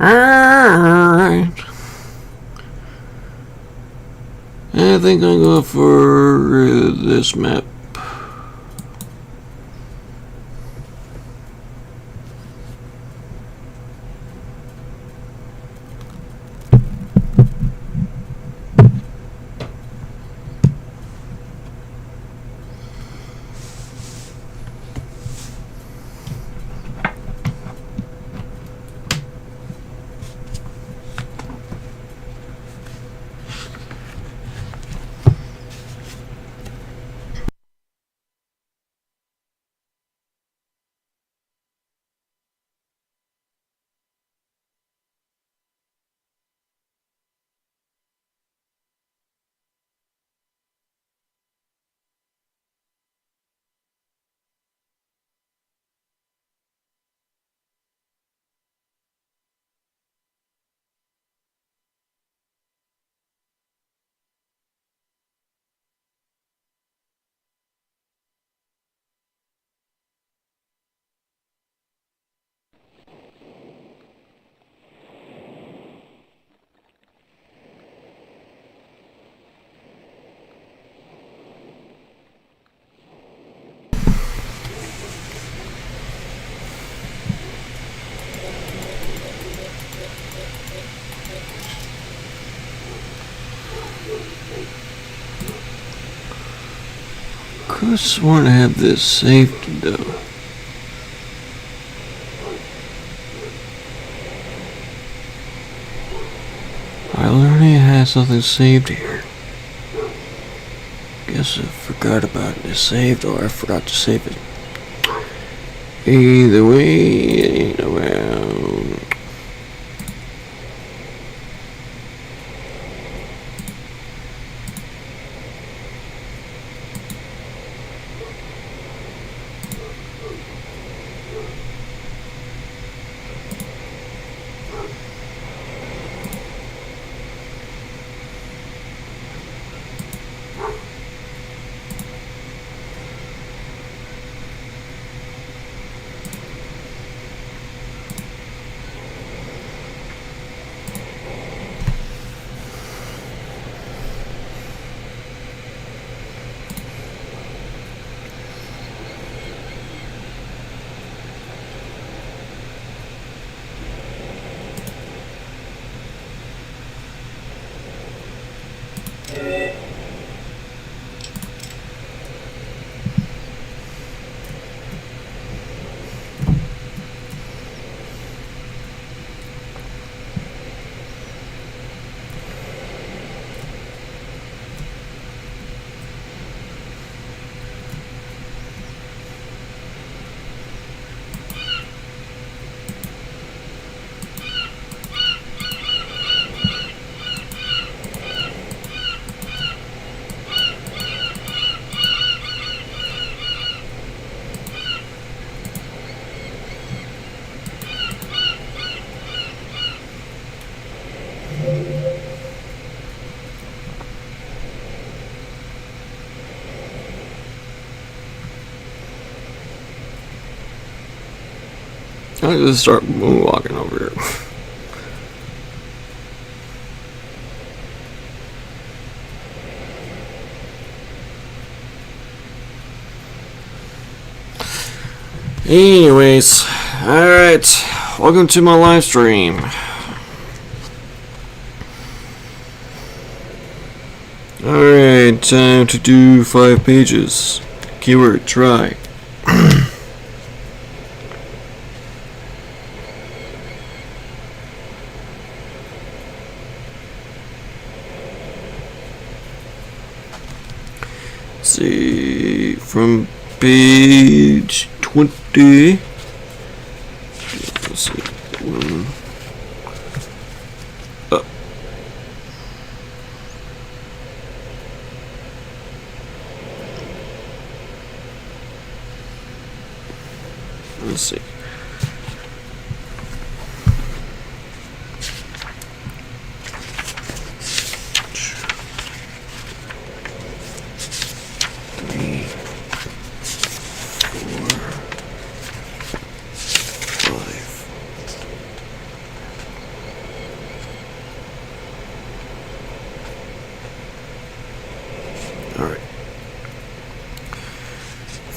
Alright. I think I'm going for this map. Could have sworn I had this saved though. I already had something saved here. Guess I forgot about it. It's saved, or I forgot to save it. Either way, it ain't around. I'll just start moonwalking over here. Anyways, alright, welcome to my live stream. Alright, time to do 5 pages. Keyword, try. See, from page 20. Let's see. Up. Let's see.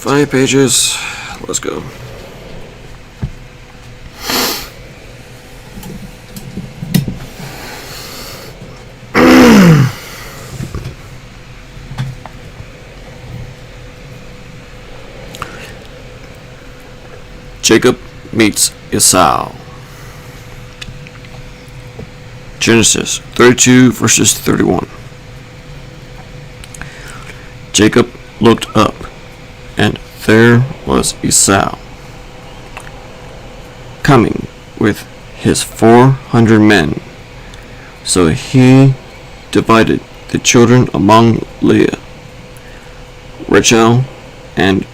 5 pages. Let's go. Jacob meets Esau. Genesis 32 verses 31. Jacob looked up, and there was Esau, coming with his 400 men. So he divided the children among Leah, Rachel, and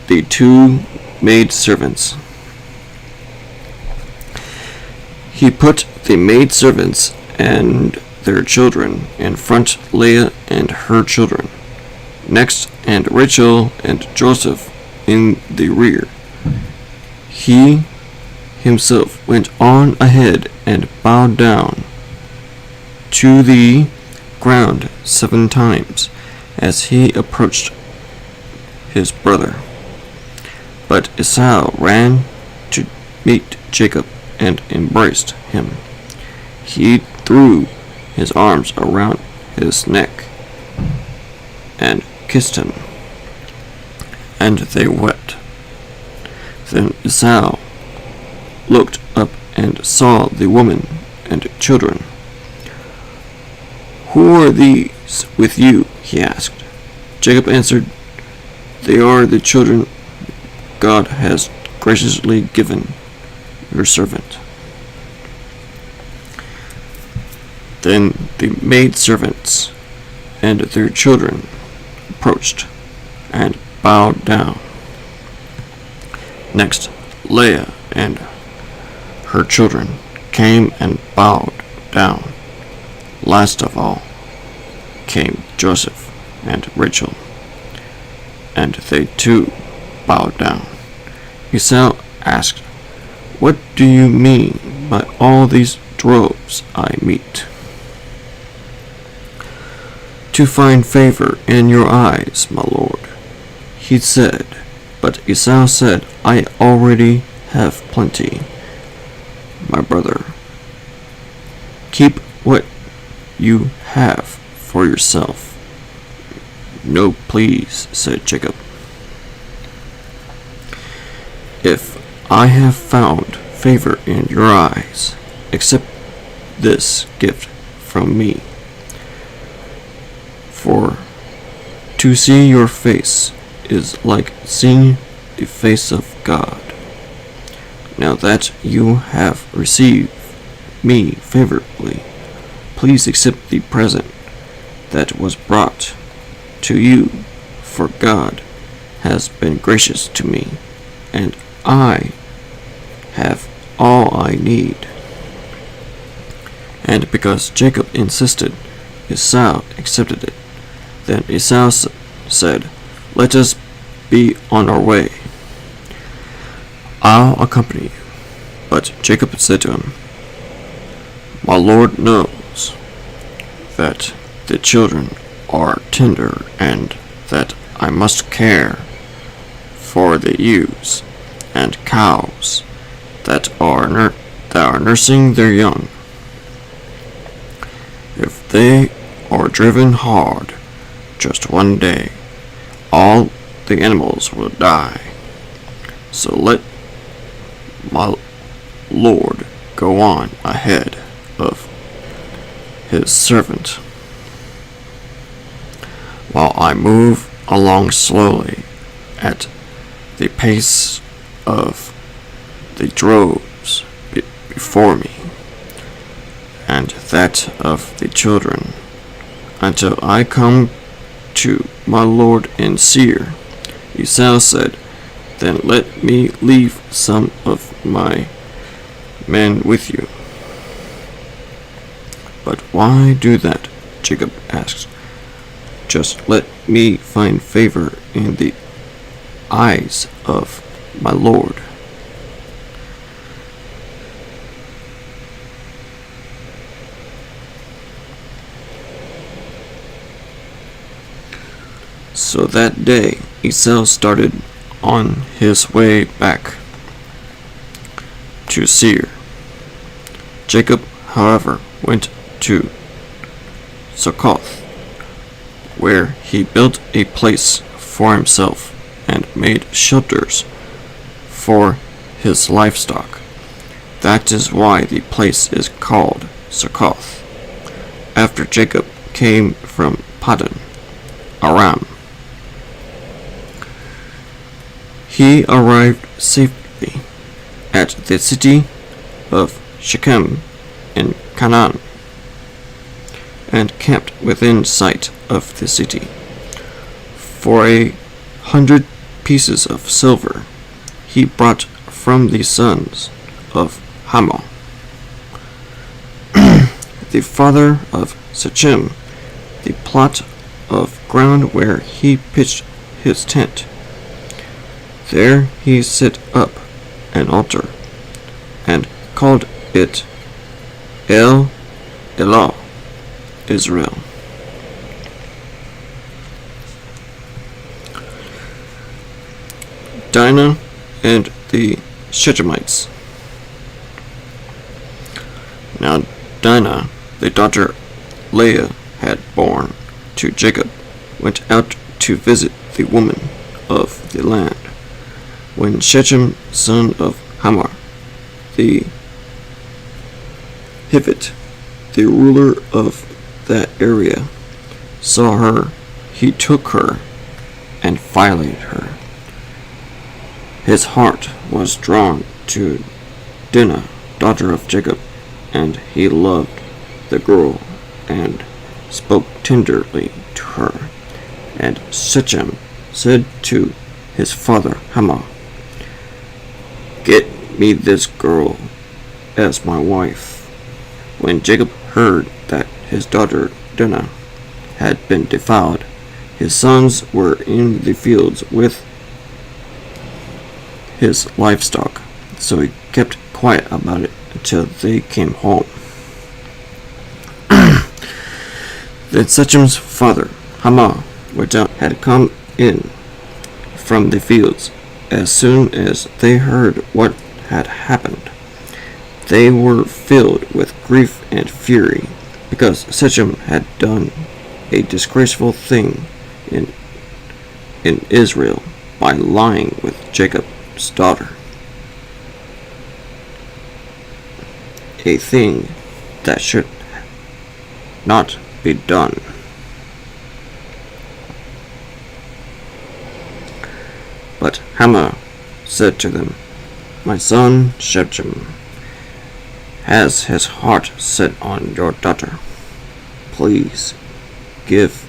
the 2 maidservants. He put the maidservants and their children in front, Leah and her children next, and Rachel and Joseph in the rear. He himself went on ahead and bowed down to the ground 7 times as he approached his brother. But Esau ran to meet Jacob and embraced him. He threw his arms around his neck and kissed him, and they wept. Then Esau looked up and saw the woman and children. "Who are these with you?" he asked. Jacob answered, "They are the children God has graciously given your servant." Then the maidservants and their children approached and bowed down. Next, Leah and her children came and bowed down. Last of all came Joseph and Rachel, and they too bowed down. Esau asked, "What do you mean by all these droves I meet?" "To find favor in your eyes, my lord," he said. But Esau said, "I already have plenty, my brother. Keep what you have for yourself." "No, please," said Jacob. "If I have found favor in your eyes, accept this gift from me. For to see your face is like seeing the face of God. Now that you have received me favorably, please accept the present that was brought to you, for God has been gracious to me, and I have all I need." And because Jacob insisted, Esau accepted it. Then Esau said, "Let us be on our way. I'll accompany you." But Jacob said to him, "My Lord knows that the children are tender, and that I must care for the ewes and cows that are nursing their young. If they are driven hard just one day, all the animals will die. So let my Lord go on ahead of his servant, while I move along slowly at the pace of the droves before me, and that of the children, until I come to my lord in Seir." Esau said, "Then let me leave some of my men with you." "But why do that?" Jacob asked. "Just let me find favor in the eyes of my lord." So that day Esau started on his way back to Seir. Jacob, however, went to Succoth, where he built a place for himself and made shelters for his livestock. That is why the place is called Succoth, after Jacob came from Paddan Aram. He arrived safely at the city of Shechem in Canaan, and camped within sight of the city. For 100 pieces of silver he brought from the sons of Hamor, the father of Shechem, the plot of ground where he pitched his tent. There he set up an altar, and called it El Elah Israel. Dinah and the Shechemites. Now Dinah, the daughter Leah had borne to Jacob, went out to visit the women of the land. When Shechem, son of Hamor, the Hivite, the ruler of that area, saw her, he took her and violated her. His heart was drawn to Dinah, daughter of Jacob, and he loved the girl and spoke tenderly to her. And Shechem said to his father Hamor, "Get me this girl as my wife." When Jacob heard that his daughter Dinah had been defiled, his sons were in the fields with his livestock, so he kept quiet about it until they came home. Then Shechem's father Hamor had come in from the fields. As soon as they heard what had happened, they were filled with grief and fury, because Shechem had done a disgraceful thing in Israel by lying with Jacob's daughter, a thing that should not be done. But Hamor said to them, "My son Shechem has his heart set on your daughter. Please give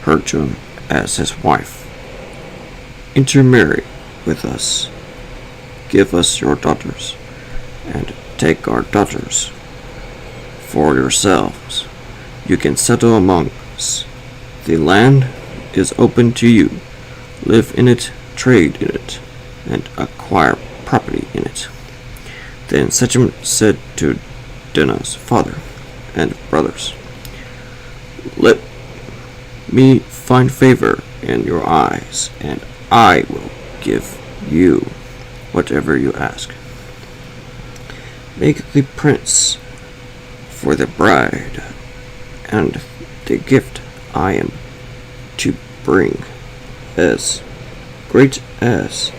her to him as his wife. Intermarry with us. Give us your daughters, and take our daughters for yourselves. You can settle among us. The land is open to you. Live in it, trade in it, and acquire property in it." Then Shechem said to Dinah's father and brothers, "Let me find favor in your eyes, and I will give you whatever you ask. Make the prince for the bride, and the gift I am to bring as great as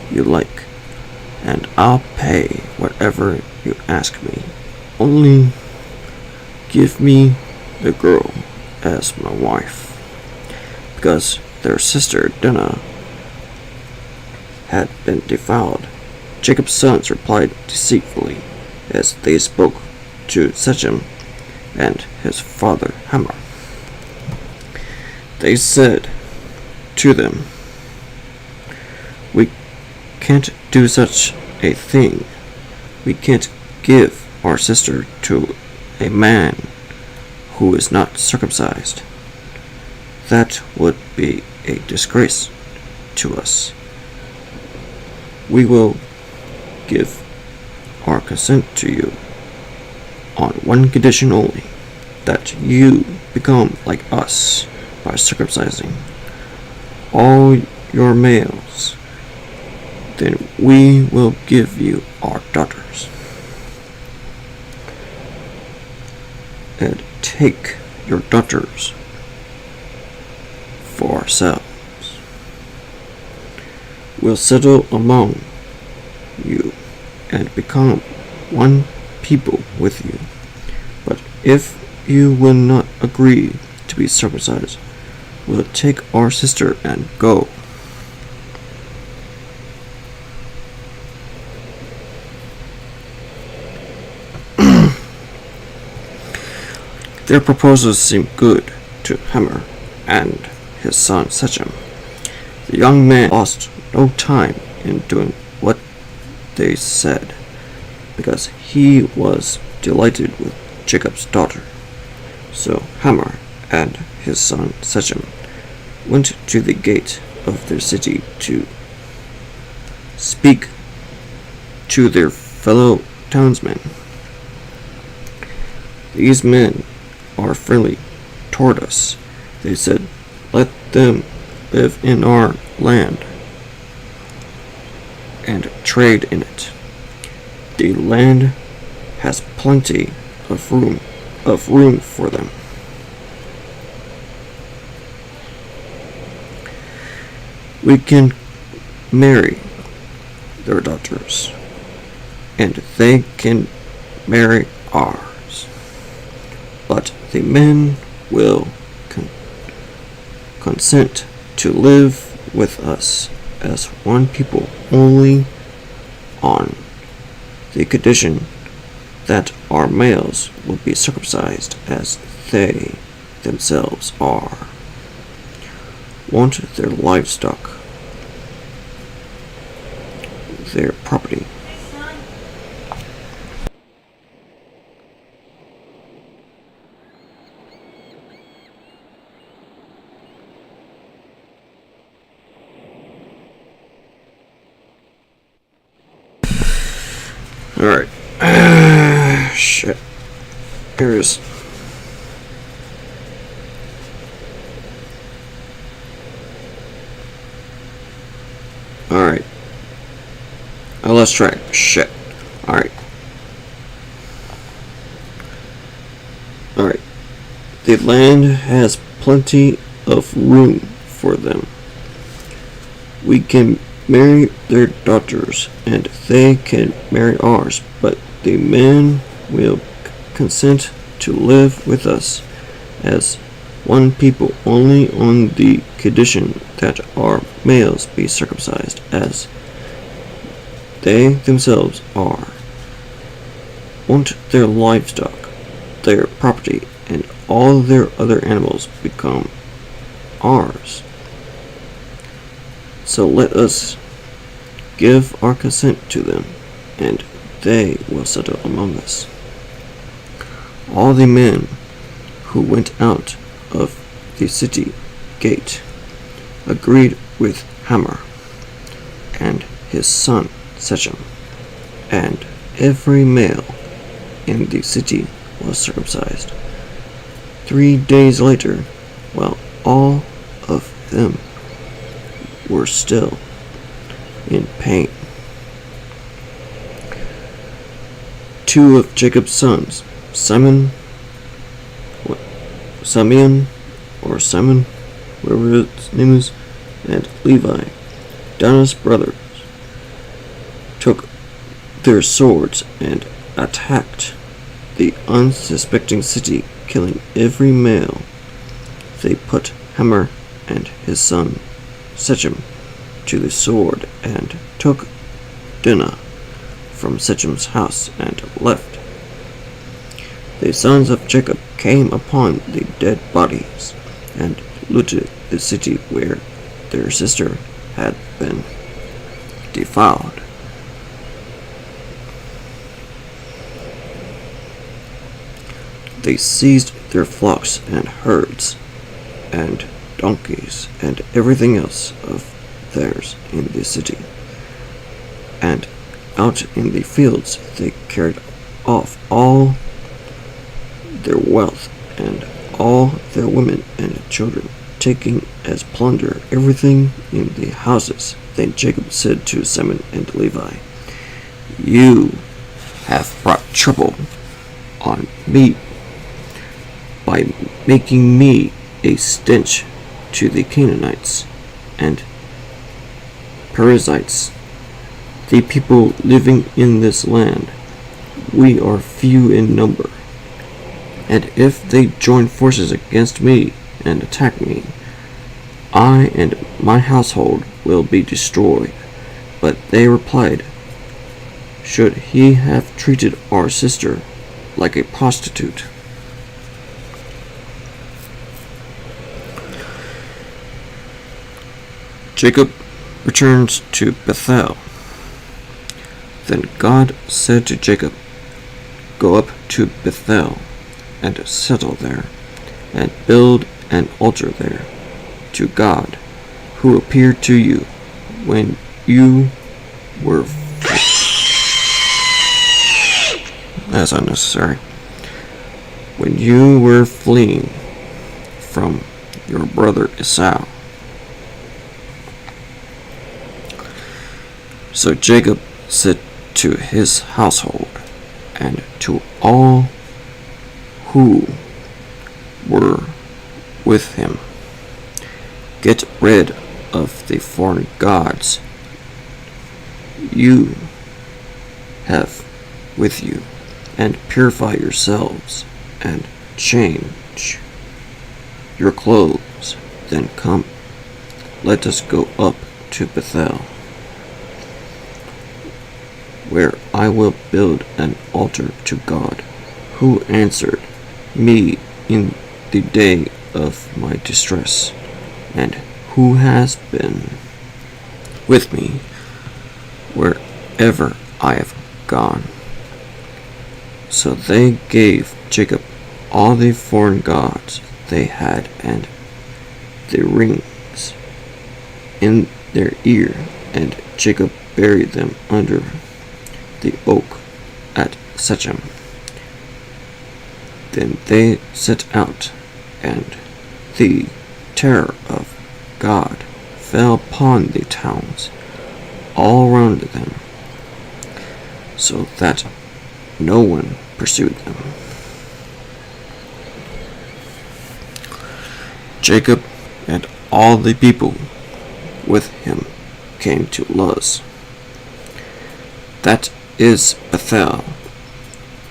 you like, and I'll pay whatever you ask me. Only give me the girl as my wife." Because their sister Dinah had been defiled, Jacob's sons replied deceitfully as they spoke to Shechem and his father Hamor. They said to them, "We can't do such a thing. We can't give our sister to a man who is not circumcised. That would be a disgrace to us. We will give our consent to you on one condition only, that you become like us by circumcising all your males, then we will give you our daughters, and take your daughters for ourselves. We'll settle among you and become one people with you. But if you will not agree to be circumcised, we'll take our sister and go. Their proposals seemed good to Hammer and his son Sechem. The young man lost no time in doing what they said, because he was delighted with Jacob's daughter. So Hammer and his son Sechem went to the gate of their city to speak to their fellow townsmen. These men are friendly toward us, they said. Let them live in our land and trade in it. The land has plenty of room for them. We can marry their daughters, and they can marry ours. But the men will consent to live with us as one people only on the condition that our males will be circumcised as they themselves are. Want their livestock, their property. Alright. Shit. Here it is. Alright. I lost track. Shit. Alright. Alright. The land has plenty of room for them. We can marry their daughters, and they can marry ours, but the men will consent to live with us as one people only on the condition that our males be circumcised as they themselves are. Want their livestock, their property, and all their other animals become ours. So let us give our consent to them, and they will settle among us. All the men who went out of the city gate agreed with Hammer and his son Sechem, and every male in the city was circumcised. 3 days later, while all of them were still in pain, 2 of Jacob's sons, Simeon, whatever his name is, and Levi, Dinah's brothers, took their swords and attacked the unsuspecting city, killing every male. They put Hammer and his son Sechem to the sword and took Dinah from Sechem's house and left. The sons of Jacob came upon the dead bodies and looted the city where their sister had been defiled. They seized their flocks and herds and donkeys and everything else of theirs in the city, and out in the fields they carried off all their wealth and all their women and children taking as plunder everything in the houses. Then Jacob said to Simon and Levi, "You have brought trouble on me by making me a stench to the Canaanites and Perizzites, the people living in this land. We are few in number, and if they join forces against me and attack me, I and my household will be destroyed." But they replied, "Should he have treated our sister like a prostitute?" Jacob returns to Bethel. Then God said to Jacob, "Go up to Bethel and settle there, and build an altar there to God, who appeared to you when you were..." That's unnecessary. "When you were fleeing from your brother Esau." So Jacob said to his household and to all who were with him, "Get rid of the foreign gods you have with you, and purify yourselves, and change your clothes. Then come, let us go up to Bethel, where I will build an altar to God, who answered me in the day of my distress, and who has been with me wherever I have gone." So they gave Jacob all the foreign gods they had and the rings in their ear, and Jacob buried them under the oak at Shechem. Then they set out, and the terror of God fell upon the towns all round them, so that no one pursued them. Jacob and all the people with him came to Luz, that is Bethel,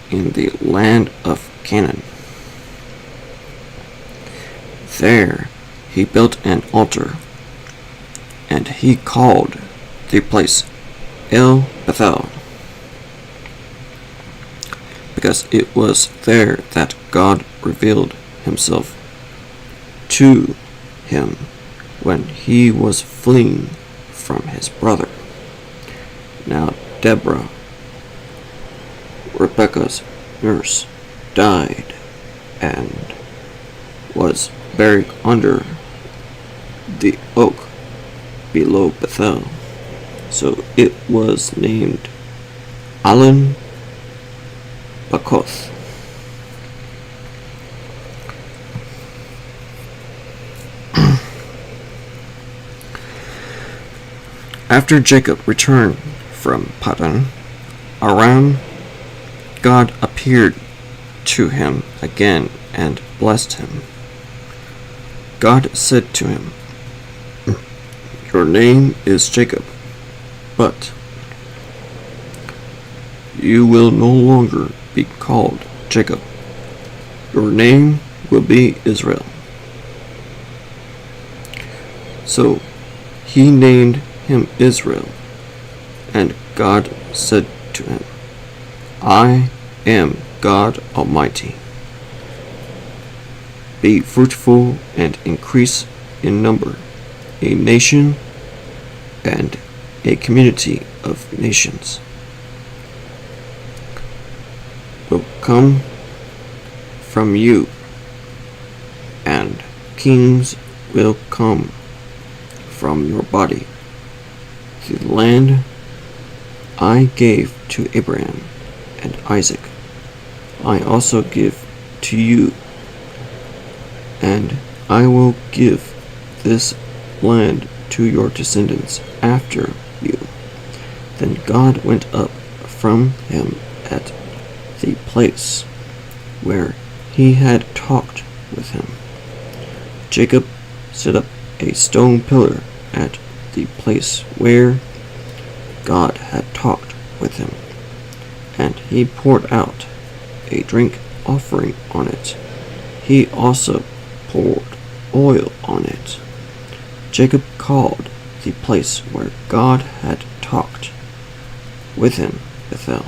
in the land of Canaan. There he built an altar, and he called the place El Bethel, because it was there that God revealed himself to him when he was fleeing from his brother. Now Deborah, Rebekah's nurse, died and was buried under the oak below Bethel, so it was named Allon Bakoth. After Jacob returned from Paddan Aram, God appeared to him again and blessed him. God said to him, "Your name is Jacob, but you will no longer be called Jacob. Your name will be Israel." So he named him Israel, and God said to him, "I am God Almighty. Be fruitful and increase in number. A nation and a community of nations will come from you, and kings will come from your body. The land I gave to Abraham and Isaac, I also give to you, and I will give this land to your descendants after you. Then God went up from him at the place where he had talked with him. Jacob set up a stone pillar at the place where God had talked with him, and he poured out a drink offering on it. He also poured oil on it. Jacob called the place where God had talked with him Bethel.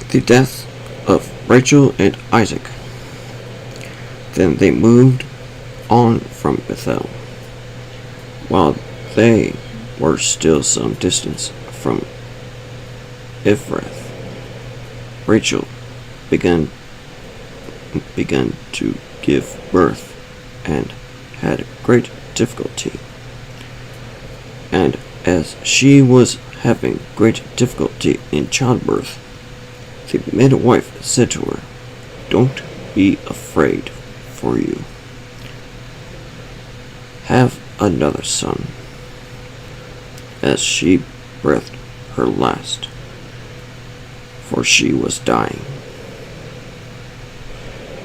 The death of Rachel and Isaac. Then they moved on from Bethel. While they were still some distance from Ephrath, Rachel began to give birth and had great difficulty. And as she was having great difficulty in childbirth, the midwife said to her, "Don't be afraid, for you have another son." As she breathed her last, for she was dying,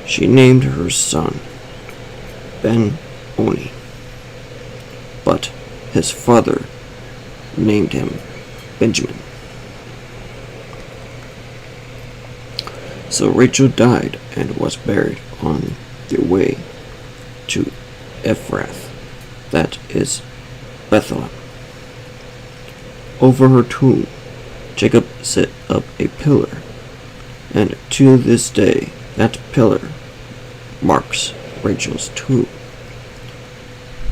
she named her son Ben-Oni, but his father named him Benjamin. So Rachel died and was buried on the way to Ephrath, that is Bethlehem. Over her tomb, Jacob set up a pillar, and to this day that pillar marks Rachel's tomb.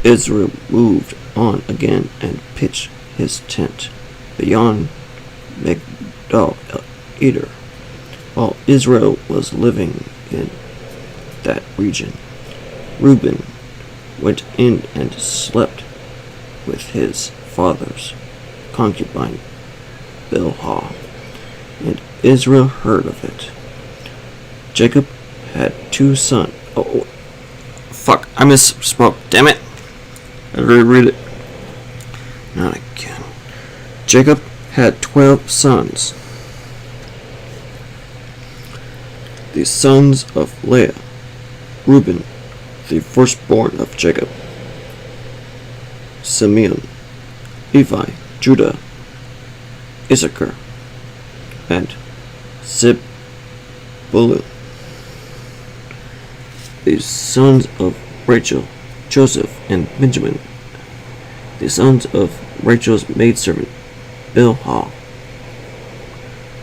Israel moved on again and pitched his tent beyond Migdal Eder. While Israel was living in that region, Reuben went in and slept with his father's concubine Bilhah, and Israel heard of it. Jacob had 2 sons. Oh, fuck, I misspoke, damn it. I reread it. Not again. Jacob had 12 sons. The sons of Leah: Reuben, the firstborn of Jacob; Simeon, Levi, Judah, Issachar, and Zebulun. The sons of Rachel: Joseph and Benjamin. The sons of Rachel's maidservant: Bilhah,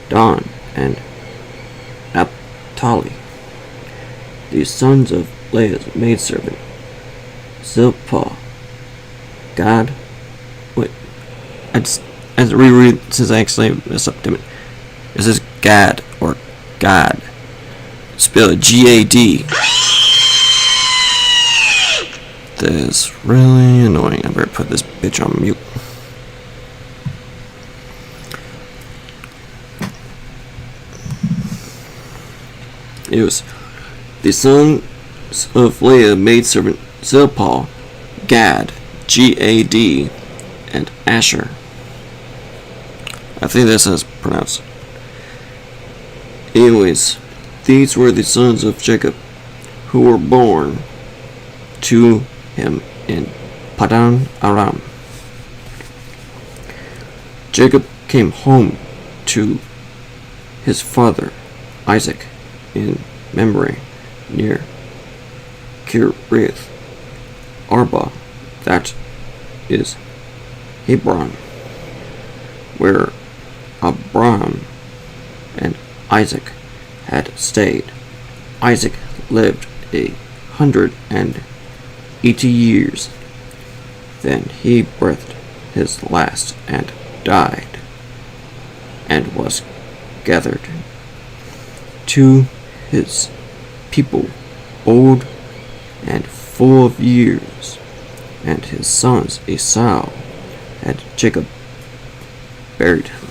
Dan, and Naphtali. The sons of Leah's maidservant: Zilpah, Gad. Wait, I had to reread since I actually messed up. Damn it! This is Gad or God. Spell it G-A-D. That is really annoying. I better put this bitch on mute. It was the sons of Leah maidservant: Zilpah, Gad, G-A-D, and Asher. I think that's how it's pronounced. Anyways, these were the sons of Jacob, who were born to him in Padan Aram. Jacob came home to his father Isaac in Mamre, near Kiriath Arba, that is Hebron, where Abraham and Isaac had stayed. Isaac lived 180 years. Then he breathed his last and died, and was gathered to his people, old and full of years, and his sons Esau had Jacob buried him.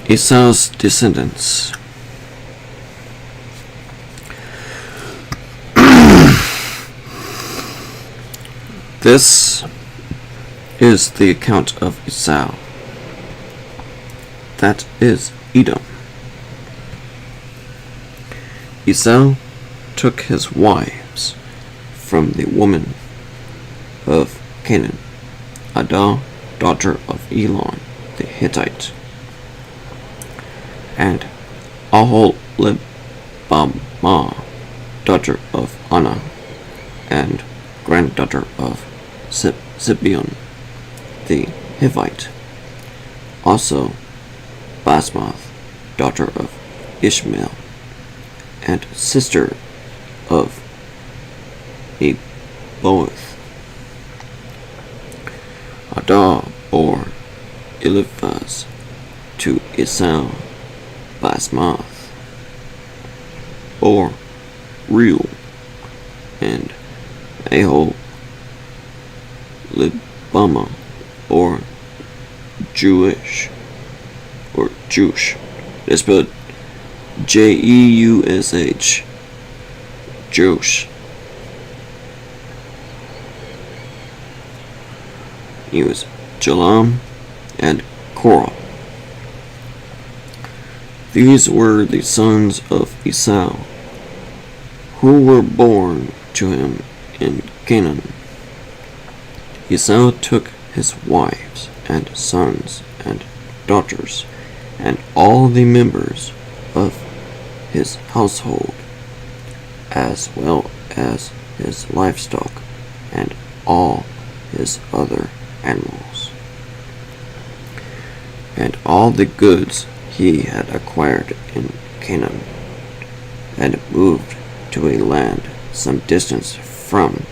Esau's descendants. This is the account of Esau. That is Edom. Esau took his wives from the woman of Canaan, Adah, daughter of Elon the Hittite, and Aholibamah, daughter of Anah, and granddaughter of Zibeon the Hivite, also Basmath, daughter of Ishmael, and sister of Neboeth. Adah bore Eliphaz to Esau. Basmath bore Reuel and Aholibamah bore Jewish. They spelled Jeush. Josh. He was Jalam and Korah. These were the sons of Esau, who were born to him in Canaan. Esau took his wives and sons and daughters and all the members of his household, as well as his livestock and all his other animals, and all the goods he had acquired in Canaan, and moved to a land some distance from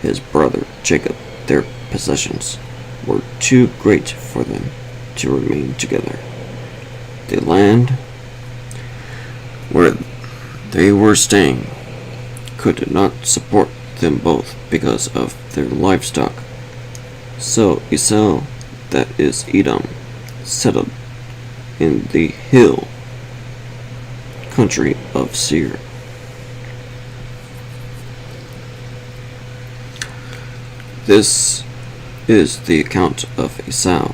his brother Jacob. Their possessions were too great for them to remain together. The land where they were staying could not support them both because of their livestock. So Esau, that is Edom, settled in the hill country of Seir. This is the account of Esau,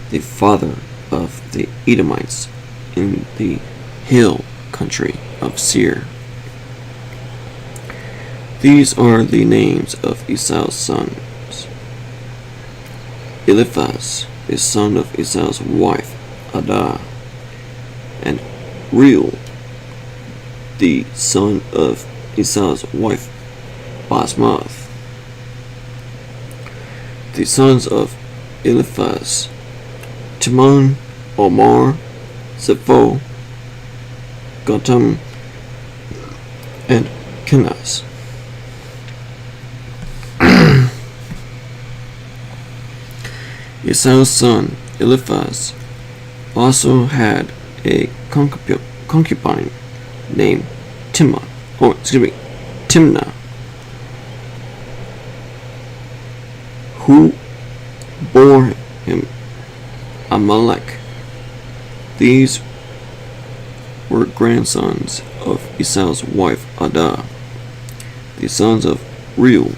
the father of the Edomites in the hill country of Seir. These are the names of Esau's sons. Eliphaz, the son of Esau's wife, Adah, and Reuel, the son of Esau's wife, Basmath. The sons of Eliphaz, Timon, Omar, Zepho, Gatam, and Kenaz. Esau's son Eliphaz also had a concubine named Timnah, who bore him Amalek. These were grandsons of Esau's wife Adah. The sons of Reuel,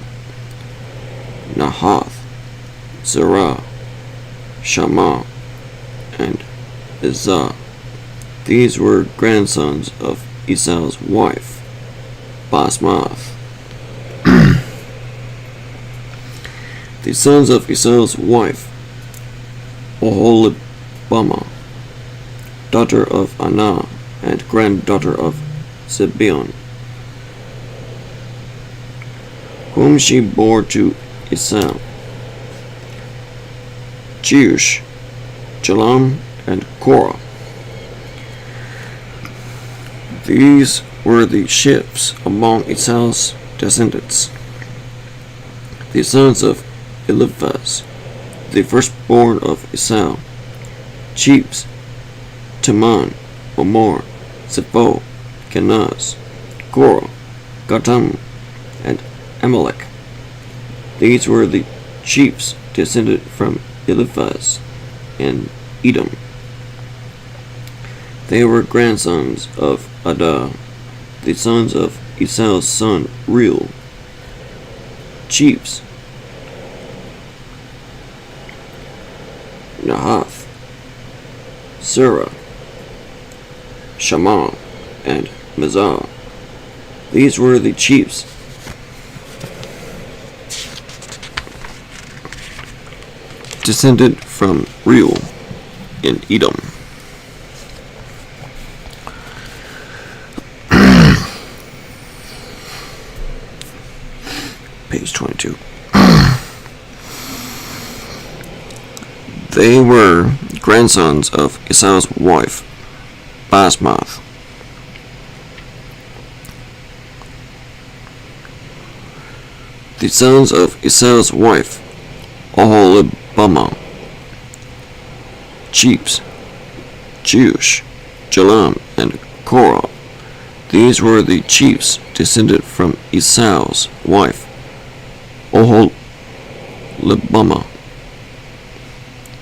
Nahath, Zerah, Shammah, and Izah. These were grandsons of Esau's wife, Basmath. The sons of Esau's wife, Oholibamah, daughter of Anah, and granddaughter of Zibeon, whom she bore to Esau, Jeush, Jalam, and Korah. These were the ships among Esau's descendants. The sons of Eliphaz, the firstborn of Esau, chiefs, Timon, Omar, Zepho, Kenaz, Korah, Gatam, and Amalek. These were the chiefs descended from Eliphaz in Edom. They were grandsons of Adah, the sons of Esau's son Reuel, chiefs. Nahath, Serah, Shammah, and Mizah. These were the chiefs. Descended from Reuel in Edom. Page 22. They were grandsons of Esau's wife, Basmath. The sons of Esau's wife, Oholibamah, chiefs, Jeush, Jalam, and Korah. These were the chiefs descended from Esau's wife, Oholibamah,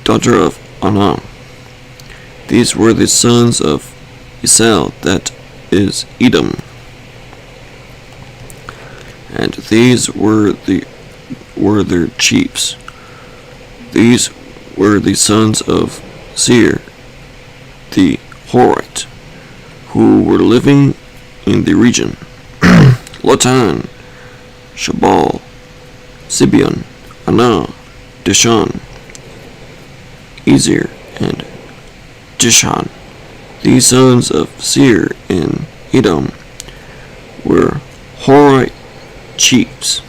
daughter of Anah. These were the sons of Esau, that is Edom. And these were their chiefs. These were the sons of Seir, the Horite, who were living in the region. Lotan, Shabal, Sibeon, Anah, Dishan, Ezer, and Dishan. These sons of Seir in Edom were Horite chiefs.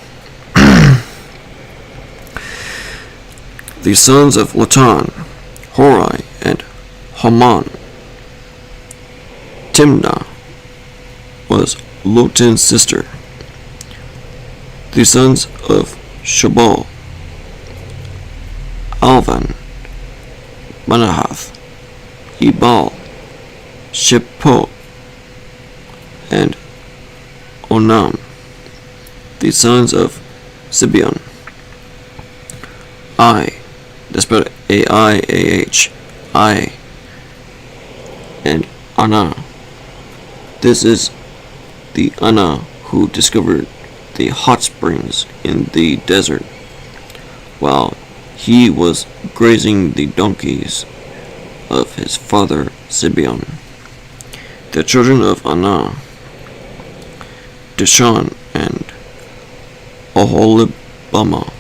The sons of Lotan, Hori, and Haman. Timnah was Lotan's sister. The sons of Shabal, Alvan, Manahath, Ebal, Sheppo, and Onam. The sons of Sibeon, that's spelled Aiah, and Anah. This is the Anah who discovered the hot springs in the desert, while he was grazing the donkeys of his father Sibeon. The children of Anah, Dishan and Oholibamah,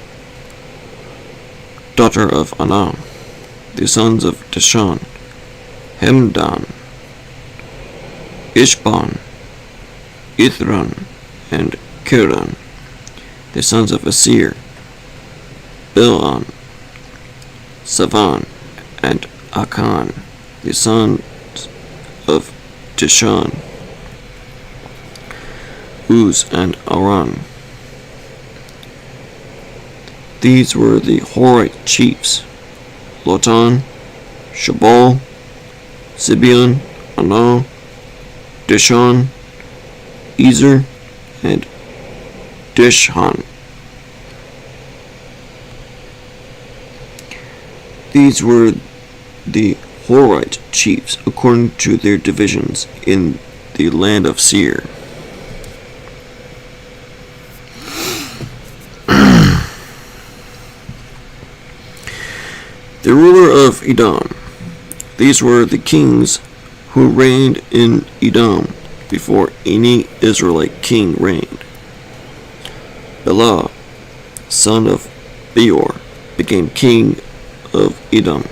daughter of Anah. The sons of Dishan, Hemdan, Ishban, Ithran, and Kiran. The sons of Asir, Bilhan, Savan, and Akan. The sons of Dishan, Uz and Aran. These were the Horite chiefs: Lotan, Shabal, Sibeon, Anah, Dishan, Ezer, and Dishan. These were the Horite chiefs according to their divisions in the land of Seir. The ruler of Edom. These were the kings who reigned in Edom before any Israelite king reigned. Bela, son of Beor, became king of Edom.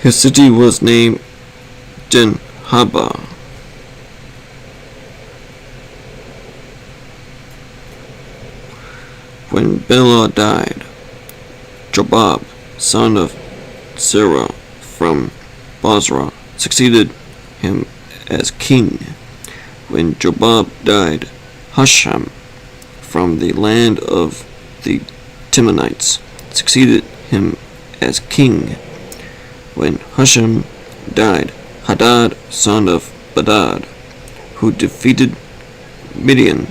His city was named Dinhabah. When Bela died, Jobab, son of Serah from Bozrah, succeeded him as king. When Jobab died, Husham from the land of the Timonites succeeded him as king. When Husham died, Hadad, son of Badad, who defeated Midian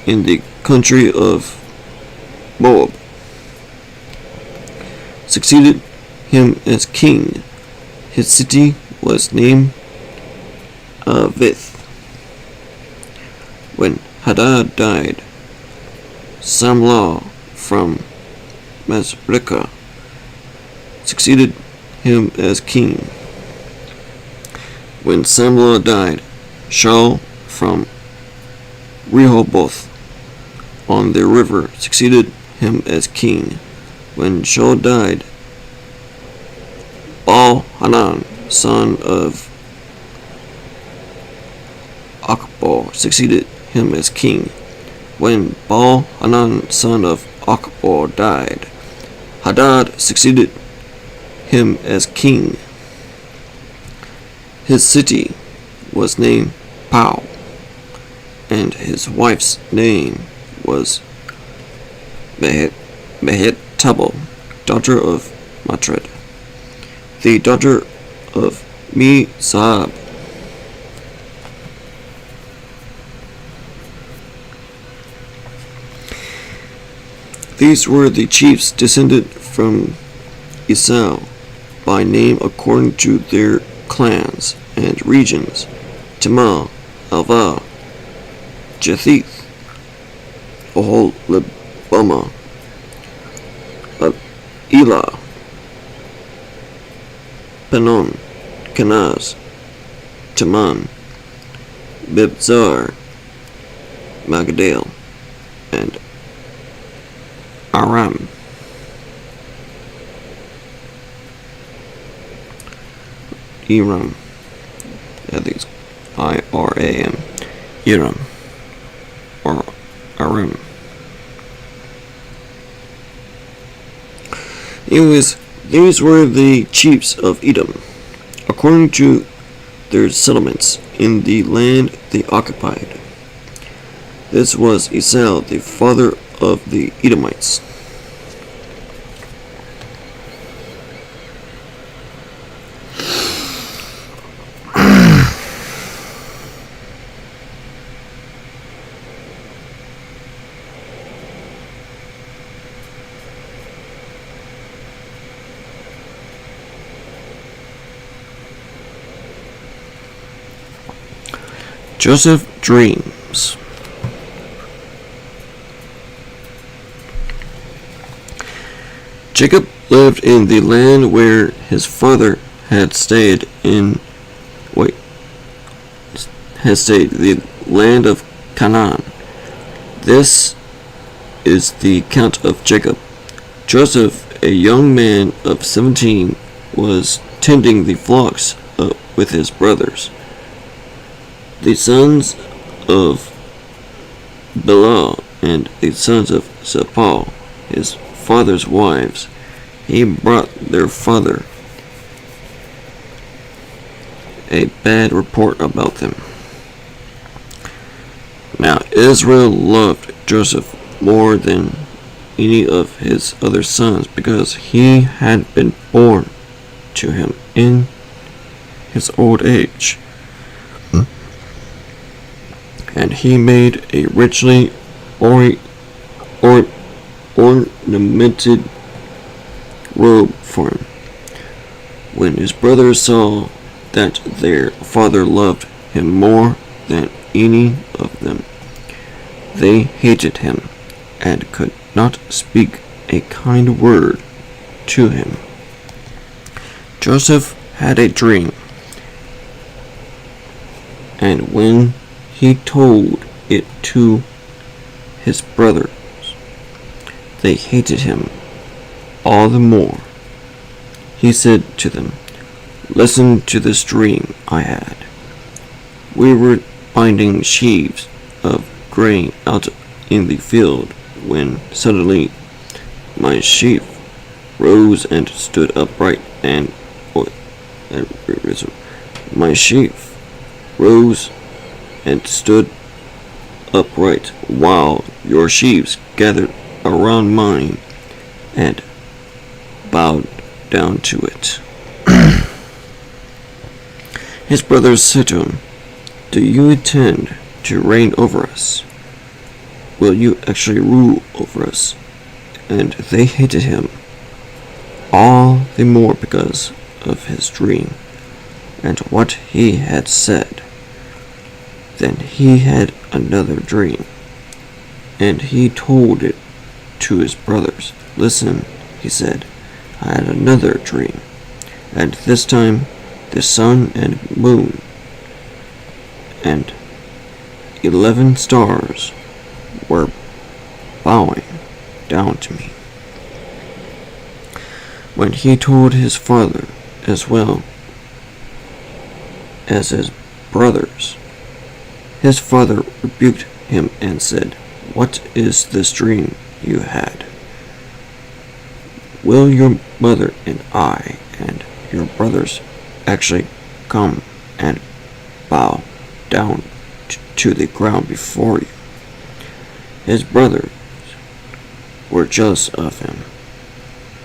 in the country of Moab, succeeded him as king. His city was named Avith. When Hadad died, Samlah from Masrekah succeeded him as king. When Samlah died, Shaul from Rehoboth on the river succeeded him as king. When Shaul died, Baal-Hanan, son of Achbor, succeeded him as king. When Baal-Hanan, son of Achbor, died, Hadad succeeded him as king. His city was named Pau, and his wife's name was Mehetabel, daughter of Matred, the daughter of Mizab. These were the chiefs descended from Esau by name according to their clans and regions: Tema, Alva, Jetheth, Oholibamah, Elah, Penon, Kenaz, Taman, Bibzar, Magdal, and Aram. Iram. I think it's I-R-A-M. Iram. Or Aram. Anyways, these were the chiefs of Edom, according to their settlements in the land they occupied. This was Esau, the father of the Edomites. Joseph dreams. Jacob lived in the land where his father had stayed the land of Canaan. This is the account of Jacob. Joseph, a young man of 17, was tending the flocks with his brothers, the sons of Bilhah and the sons of Zepal, his father's wives. He brought their father a bad report about them. Now Israel loved Joseph more than any of his other sons, because he had been born to him in his old age. And he made a richly ornamented robe for him. When his brothers saw that their father loved him more than any of them, they hated him and could not speak a kind word to him. Joseph had a dream, and when he told it to his brothers, they hated him all the more. He said to them, "Listen to this dream I had. We were binding sheaves of grain out in the field when suddenly my sheaf rose and stood upright, and my sheaf rose and stood upright, while your sheaves gathered around mine and bowed down to it." His brothers said to him, "Do you intend to reign over us? will you actually rule over us? And they hated him all the more because of his dream and what he had said. Then he had another dream, and he told it to his brothers. Listen, he said, I had another dream, and this time the sun and moon and 11 stars were bowing down to me. When he told his father as well as his brothers, his father rebuked him and said, What is this dream you had? Will your mother and I and your brothers actually come and bow down to the ground before you? His brothers were jealous of him,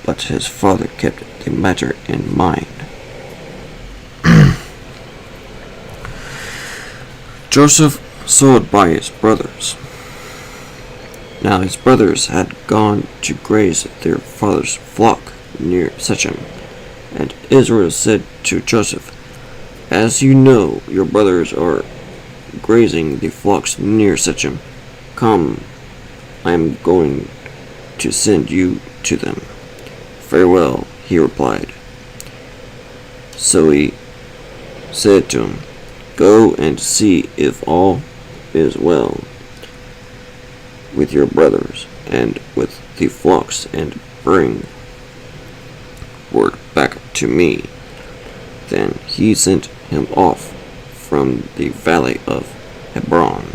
but his father kept the matter in mind. Joseph saw it by his brothers. Now his brothers had gone to graze their father's flock near Shechem, and Israel said to Joseph, As you know, your brothers are grazing the flocks near Shechem. Come, I am going to send you to them. Farewell, he replied. So he said to him, Go and see if all is well with your brothers and with the flocks, and bring word back to me. Then he sent him off from the valley of Hebron.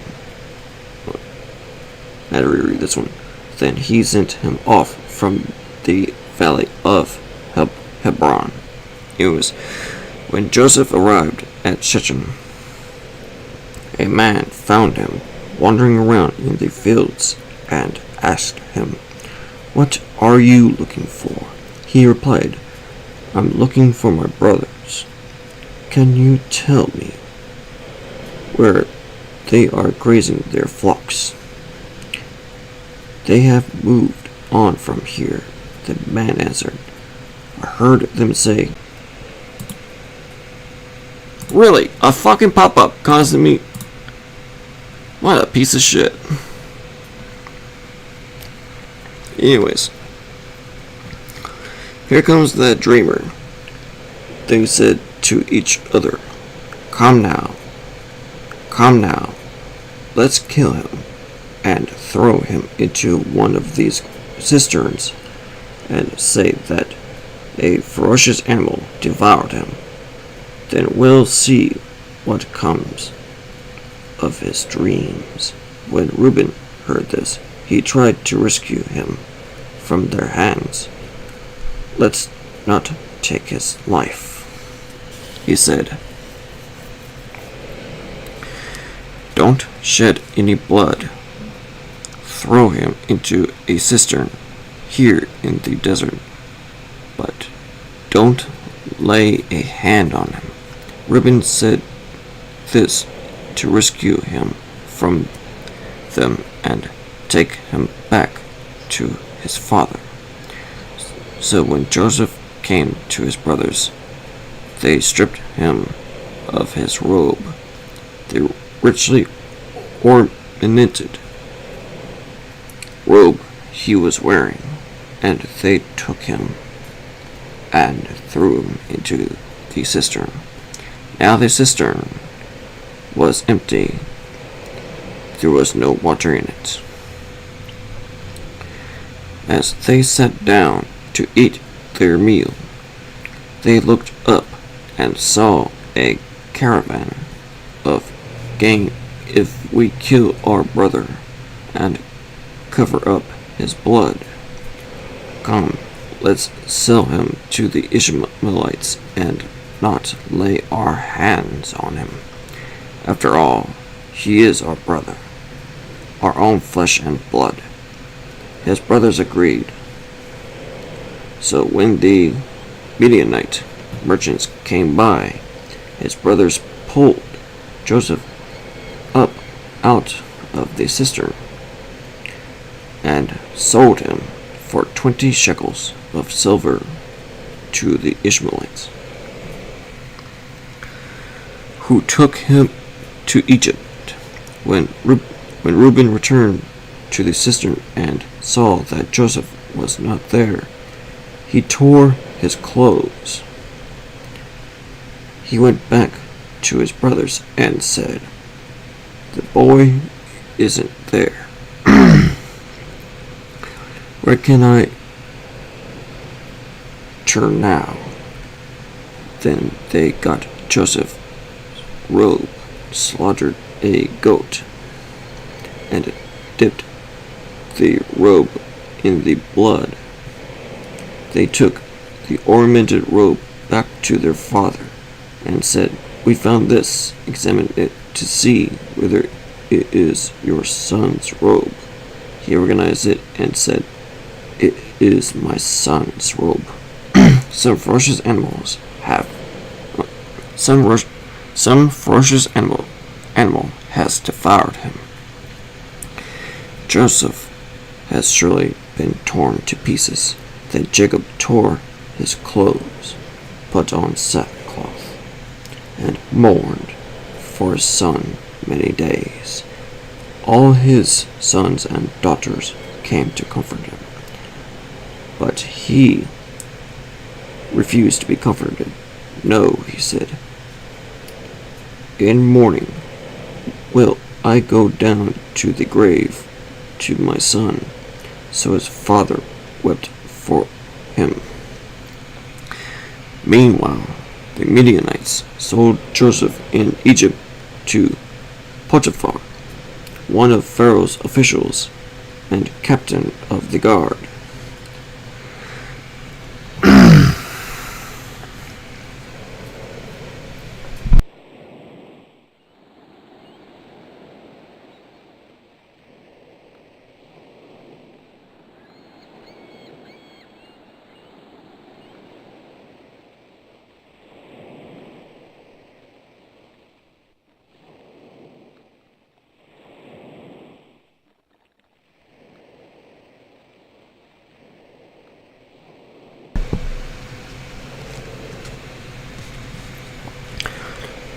I had to reread this one. Then he sent him off from the valley of Hebron. It was when Joseph arrived at Shechem, a man found him wandering around in the fields and asked him, What are you looking for? He replied, I'm looking for my brothers. Can you tell me where they are grazing their flocks? They have moved on from here, the man answered. I heard them say. Really? A fucking pop-up causing me. What a piece of shit. Anyways. Here comes that dreamer. They said to each other, Come now. Let's kill him and throw him into one of these cisterns and say that a ferocious animal devoured him. Then we'll see what comes of his dreams. When Reuben heard this, he tried to rescue him from their hands. Let's not take his life, he said. Don't shed any blood. Throw him into a cistern here in the desert, but don't lay a hand on him. Reuben said this to rescue him from them and take him back to his father. So when Joseph came to his brothers, they stripped him of his robe, the richly ornamented robe he was wearing, and they took him and threw him into the cistern. Now the cistern was empty. There was no water in it. As they sat down to eat their meal, they looked up and saw a caravan of gang. If we kill our brother and cover up his blood, come, let's sell him to the Ishmaelites and not lay our hands on him. After all, he is our brother, our own flesh and blood. His brothers agreed. So when the Midianite merchants came by, his brothers pulled Joseph up out of the cistern and sold him for 20 shekels of silver to the Ishmaelites, who took him to Egypt. When Reuben returned to the cistern and saw that Joseph was not there, he tore his clothes. He went back to his brothers and said, "The boy isn't there. Where can I turn now?" Then they got Joseph's robe, slaughtered a goat, and dipped the robe in the blood. They took the ornamented robe back to their father and said, "We found this. Examine it to see whether it is your son's robe." He recognized it and said, "It is my son's robe." Some ferocious animal has devoured him. Joseph has surely been torn to pieces. Then Jacob tore his clothes, put on sackcloth, and mourned for his son many days. All his sons and daughters came to comfort him, but he refused to be comforted. "No," he said, "in mourning will I go down to the grave to my son." So his father wept for him. Meanwhile, the Midianites sold Joseph in Egypt to Potiphar, one of Pharaoh's officials and captain of the guard.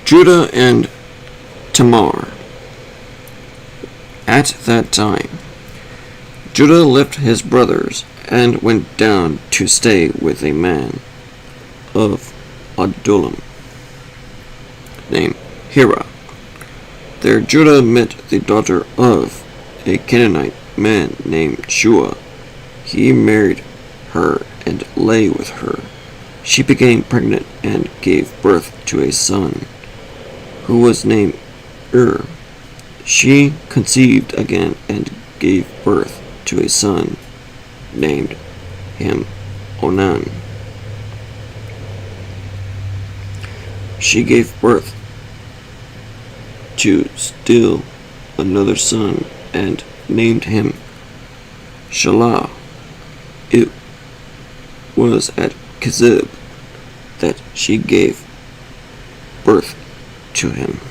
Judah and Tamar. At that time, Judah left his brothers and went down to stay with a man of Adullam named Hira. There Judah met the daughter of a Canaanite man named Shua. He married her and lay with her. She became pregnant and gave birth to a son, who was named She conceived again and gave birth to a son, named him Onan. She gave birth to still another son and named him Shelah. It was at Kezib that she gave birth to him.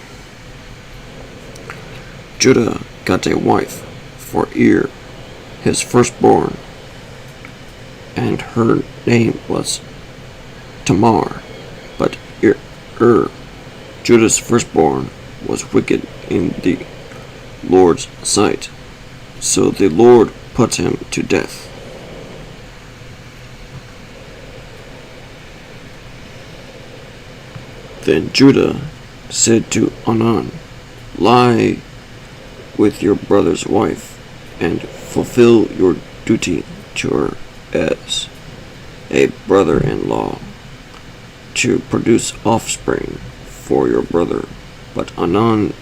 Judah got a wife for his firstborn, and her name was Tamar. But Judah's firstborn, was wicked in the Lord's sight, so the Lord put him to death. Then Judah said to Onan, "Lie with your brother's wife, and fulfill your duty to her as a brother-in-law, to produce offspring for your brother." But Onan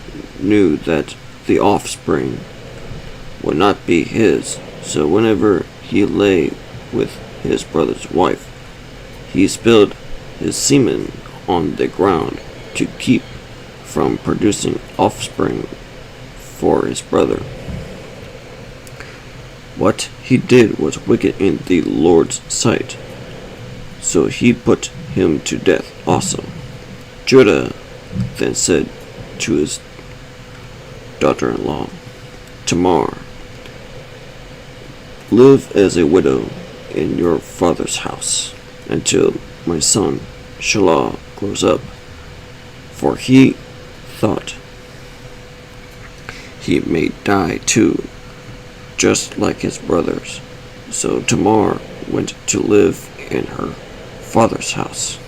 knew that the offspring would not be his, so whenever he lay with his brother's wife, he spilled his semen on the ground to keep from producing offspring for his brother. What he did was wicked in the Lord's sight, so he put him to death also. Judah then said to his daughter-in-law, Tamar, live as a widow in your father's house until my son Shelah grows up, for he thought he may die too, just like his brothers. So Tamar went to live in her father's house.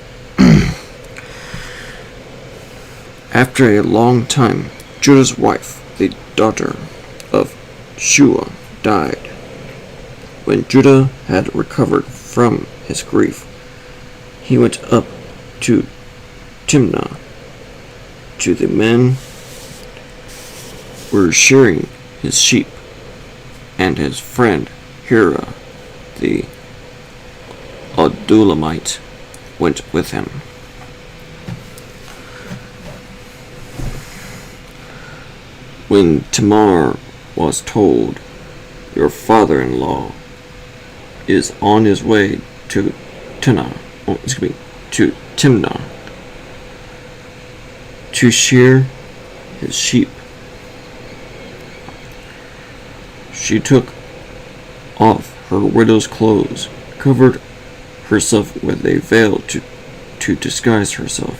After a long time, Judah's wife, the daughter of Shua, died. When Judah had recovered from his grief, he went up to Timnah to the men were shearing his sheep, and his friend Hira the Adulamite went with him. When Tamar was told, "Your father-in-law is on his way to Timnah to shear his sheep," she took off her widow's clothes, covered herself with a veil to disguise herself,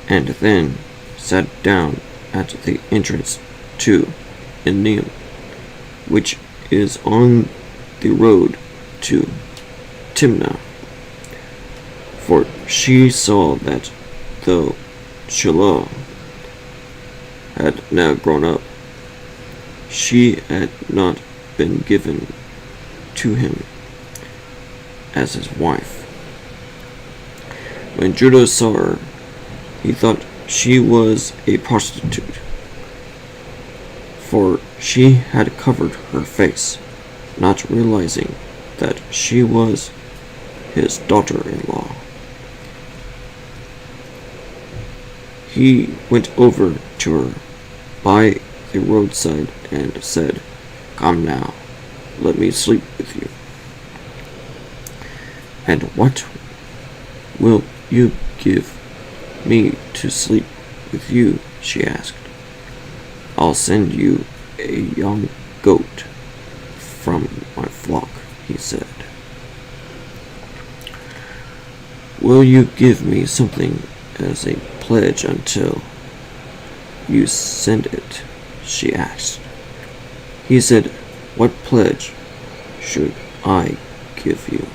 and then sat down at the entrance to Enim, which is on the road to Timnah. For she saw that though Shelah had now grown up, she had not been given to him as his wife. When Judah saw her, he thought she was a prostitute, for she had covered her face, not realizing that she was his daughter-in-law. He went over to her by the roadside and said, "Come now, let me sleep with you." "And what will you give me to sleep with you?" she asked. "I'll send you a young goat from my flock," he said. "Will you give me something as a pledge until you send it?" she asked. He said, "What pledge should I give you?"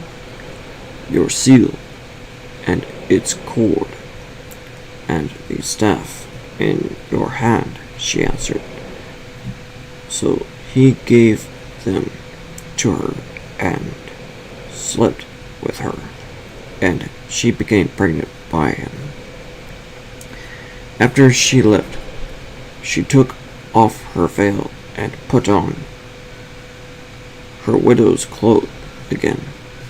"Your seal and its cord and the staff in your hand," she answered. So he gave them to her and slept with her, and she became pregnant by him. After she left, she took off her veil and put on her widow's clothes again.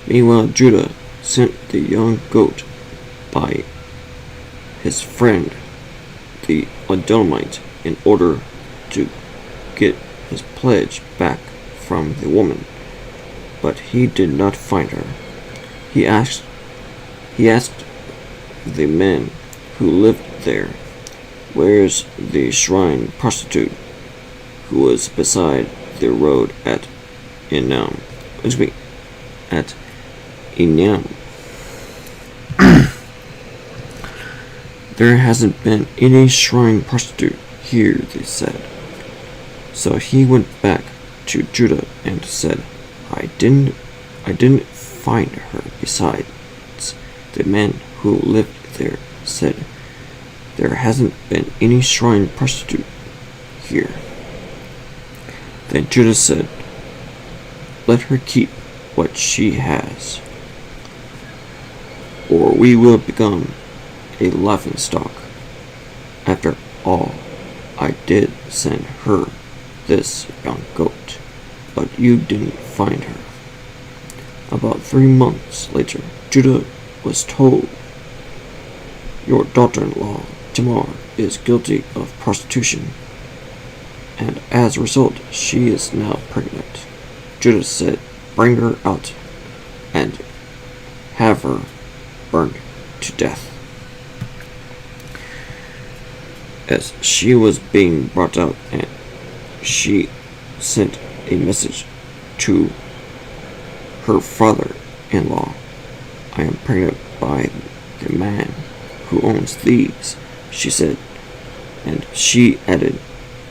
Meanwhile, Judah sent the young goat by his friend the Adulamite in order to get his pledge back from the woman, but he did not find her. He asked the men who lived there, "Where's the shrine prostitute who was beside the road at Enam?" At Enyam. "There hasn't been any shrine prostitute here," they said. So he went back to Judah and said, I didn't find her." Besides, the men who lived there said, "There hasn't been any shrine prostitute here." Then Judah said, "Let her keep what she has, or we will become a laughingstock. After all, I did send her this young goat, but you didn't find her." About 3 months later, Judah was told, "Your daughter-in-law, Tamar, is guilty of prostitution, and as a result, she is now pregnant." Judah said, "Bring her out and have her burned to death." As she was being brought out, and she sent a message to her father-in-law, "I am pregnant by the man who owns these," she said. And she added,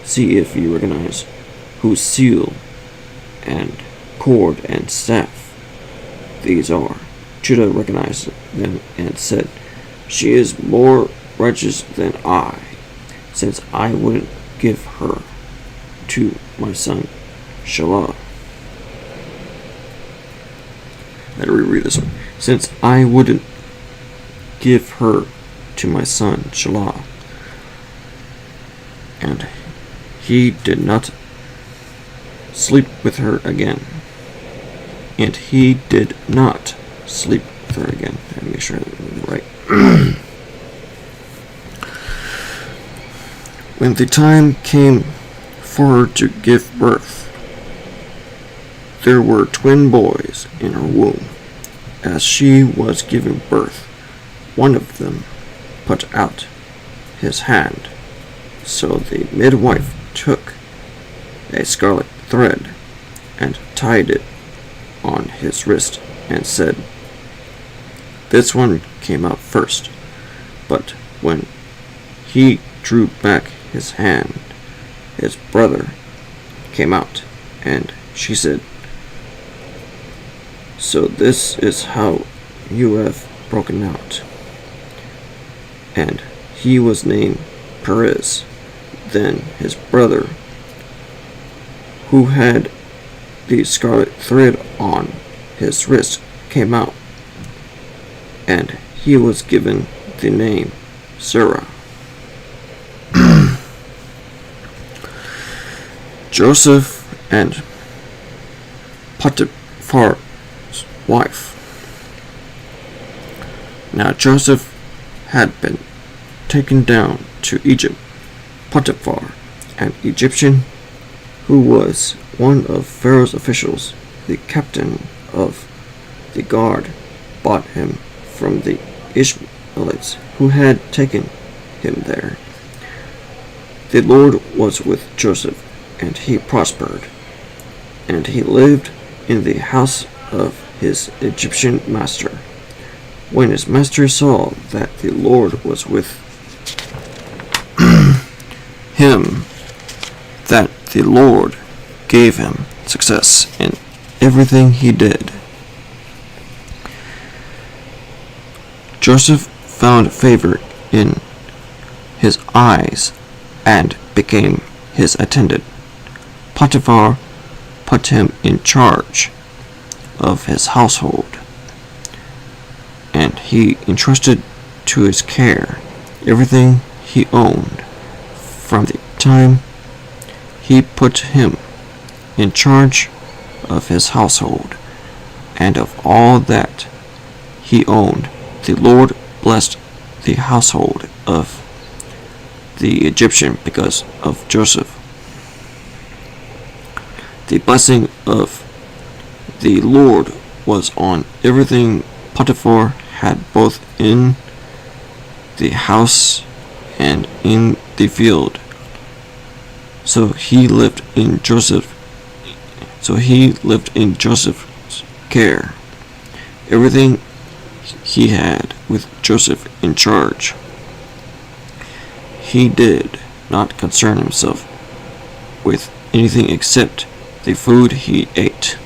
"See if you recognize whose seal and cord and staff these are." Judah recognized them and said, "She is more righteous than I, since I wouldn't give her to my son Shelah." I had to reread this one. "Since I wouldn't give her to my son Shelah, and he did not sleep with her again." And he did not sleep with her again. I make sure I read it right. When the time came for her to give birth, there were twin boys in her womb. As she was giving birth, one of them put out his hand. So the midwife took a scarlet thread and tied it on his wrist and said, "This one came out first." But when he drew back his hand, his brother came out, and she said, "So this is how you have broken out." And he was named Perez. Then his brother, who had the scarlet thread on his wrist, came out, and he was given the name Zerah. Joseph and Potiphar's wife. Now Joseph had been taken down to Egypt. Potiphar, an Egyptian who was one of Pharaoh's officials, the captain of the guard, bought him from the Ishmaelites who had taken him there. The Lord was with Joseph, and he prospered, and he lived in the house of his Egyptian master. When his master saw that the Lord was with him, that the Lord gave him success in everything he did, Joseph found favor in his eyes and became his attendant. Potiphar put him in charge of his household, and he entrusted to his care everything he owned. From the time he put him in charge of his household and of all that he owned, the Lord blessed the household of the Egyptian because of Joseph. The blessing of the Lord was on everything Potiphar had, both in the house and in the field. So he lived in Joseph's care. Everything he had with Joseph in charge, he did not concern himself with anything except the food he ate.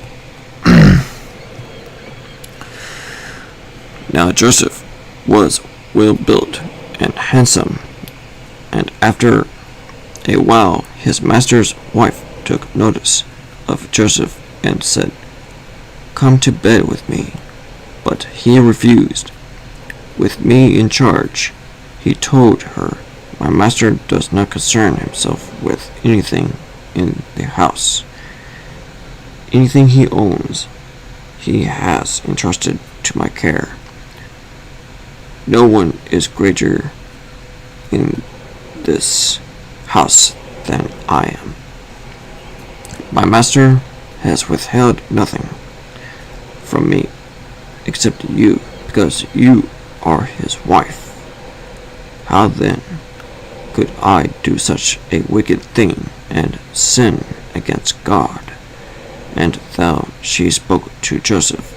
Now Joseph was well built and handsome, and after a while his master's wife took notice of Joseph and said, "Come to bed with me." But he refused. With me in charge, he told her, "My master does not concern himself with anything in the house. Anything he owns, he has entrusted to my care. No one is greater in this house than I am. My master has withheld nothing from me except you, because you are his wife. How then could I do such a wicked thing and sin against God And thou, she spoke to Joseph.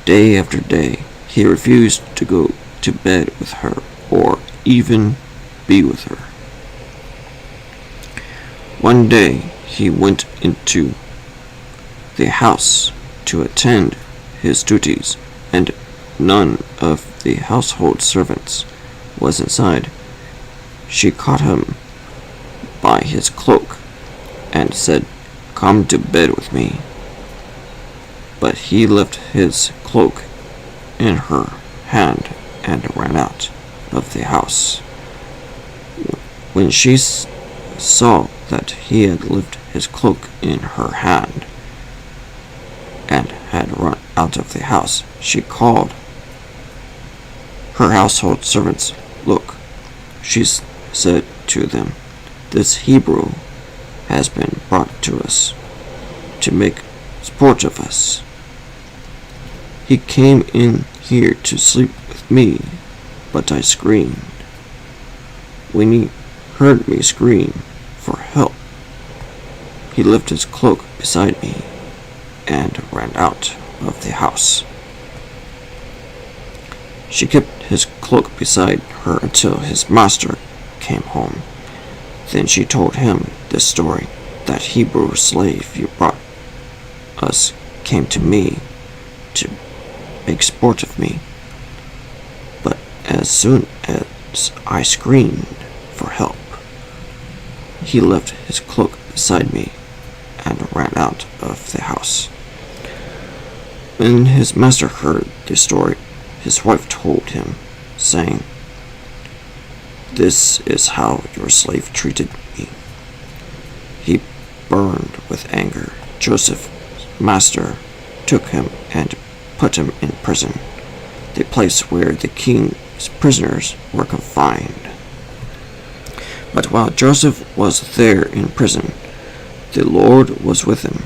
Day after day, he refused to go to bed with her or even be with her. One day he went into the house to attend his duties, and none of the household servants was inside. She caught him by his cloak and said, "Come to bed with me." But he left his cloak in her hand and ran out of the house. When she saw that he had left his cloak in her hand and had run out of the house, she called her household servants. "Look," she said to them, "this Hebrew has been brought to us to make sport of us. He came in here to sleep with me, but I screamed. When he heard me scream for help, he left his cloak beside me and ran out of the house." She kept his cloak beside her until his master came home. Then she told him this story: "That Hebrew slave you brought us came to me to make sport of me, but as soon as I screamed for help, he left his cloak beside me and ran out of the house." When his master heard the story, his wife told him, saying, "This is how your slave treated me." He burned with anger. Joseph's master took him and put him in prison, the place where the king's prisoners were confined. But while Joseph was there in prison, the Lord was with him.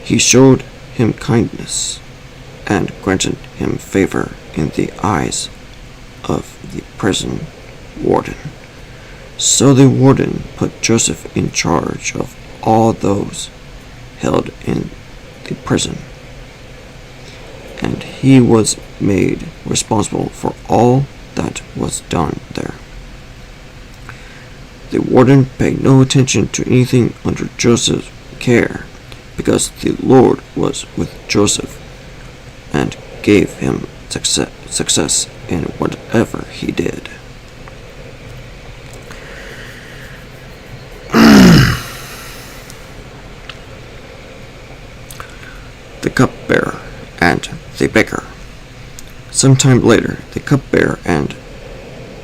He showed him kindness and granted him favor in the eyes of the prison warden. So the warden put Joseph in charge of all those held in the prison, and he was made responsible for all that was done there. The warden paid no attention to anything under Joseph's care, because the Lord was with Joseph and gave him success in whatever he did. The cupbearer and the baker. Sometime later, the cupbearer and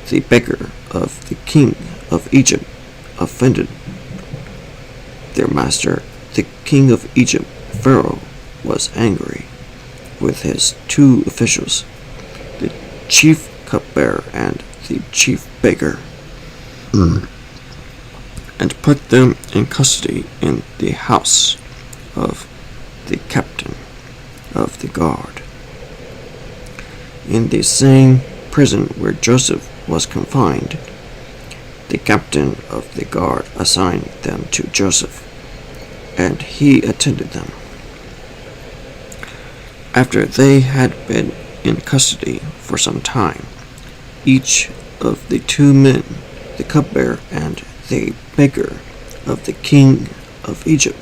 the baker of the king of Egypt offended their master. The king of Egypt, Pharaoh, was angry with his two officials, the chief cupbearer and the chief baker, and put them in custody in the house of the captain of the guard. In the same prison where Joseph was confined, the captain of the guard assigned them to Joseph, and he attended them. After they had been in custody for some time, each of the two men, the cupbearer and the baker of the king of Egypt,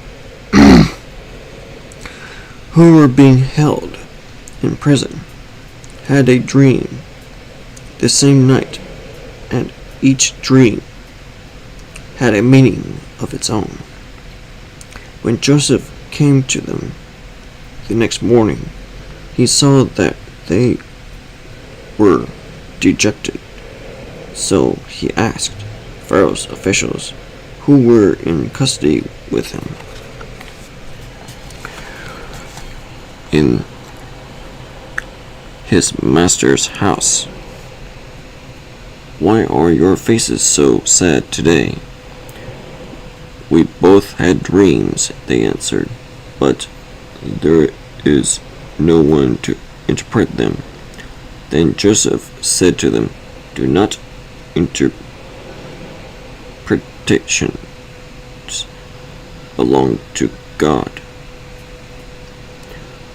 who were being held in prison, had a dream the same night, and each dream had a meaning of its own. When Joseph came to them the next morning, he saw that they were dejected. So he asked Pharaoh's officials who were in custody with him in his master's house, "Why are your faces so sad today?" "We both had dreams," they answered, "but there is no one to interpret them." Then Joseph said to them, "Do not interpretations belong to God.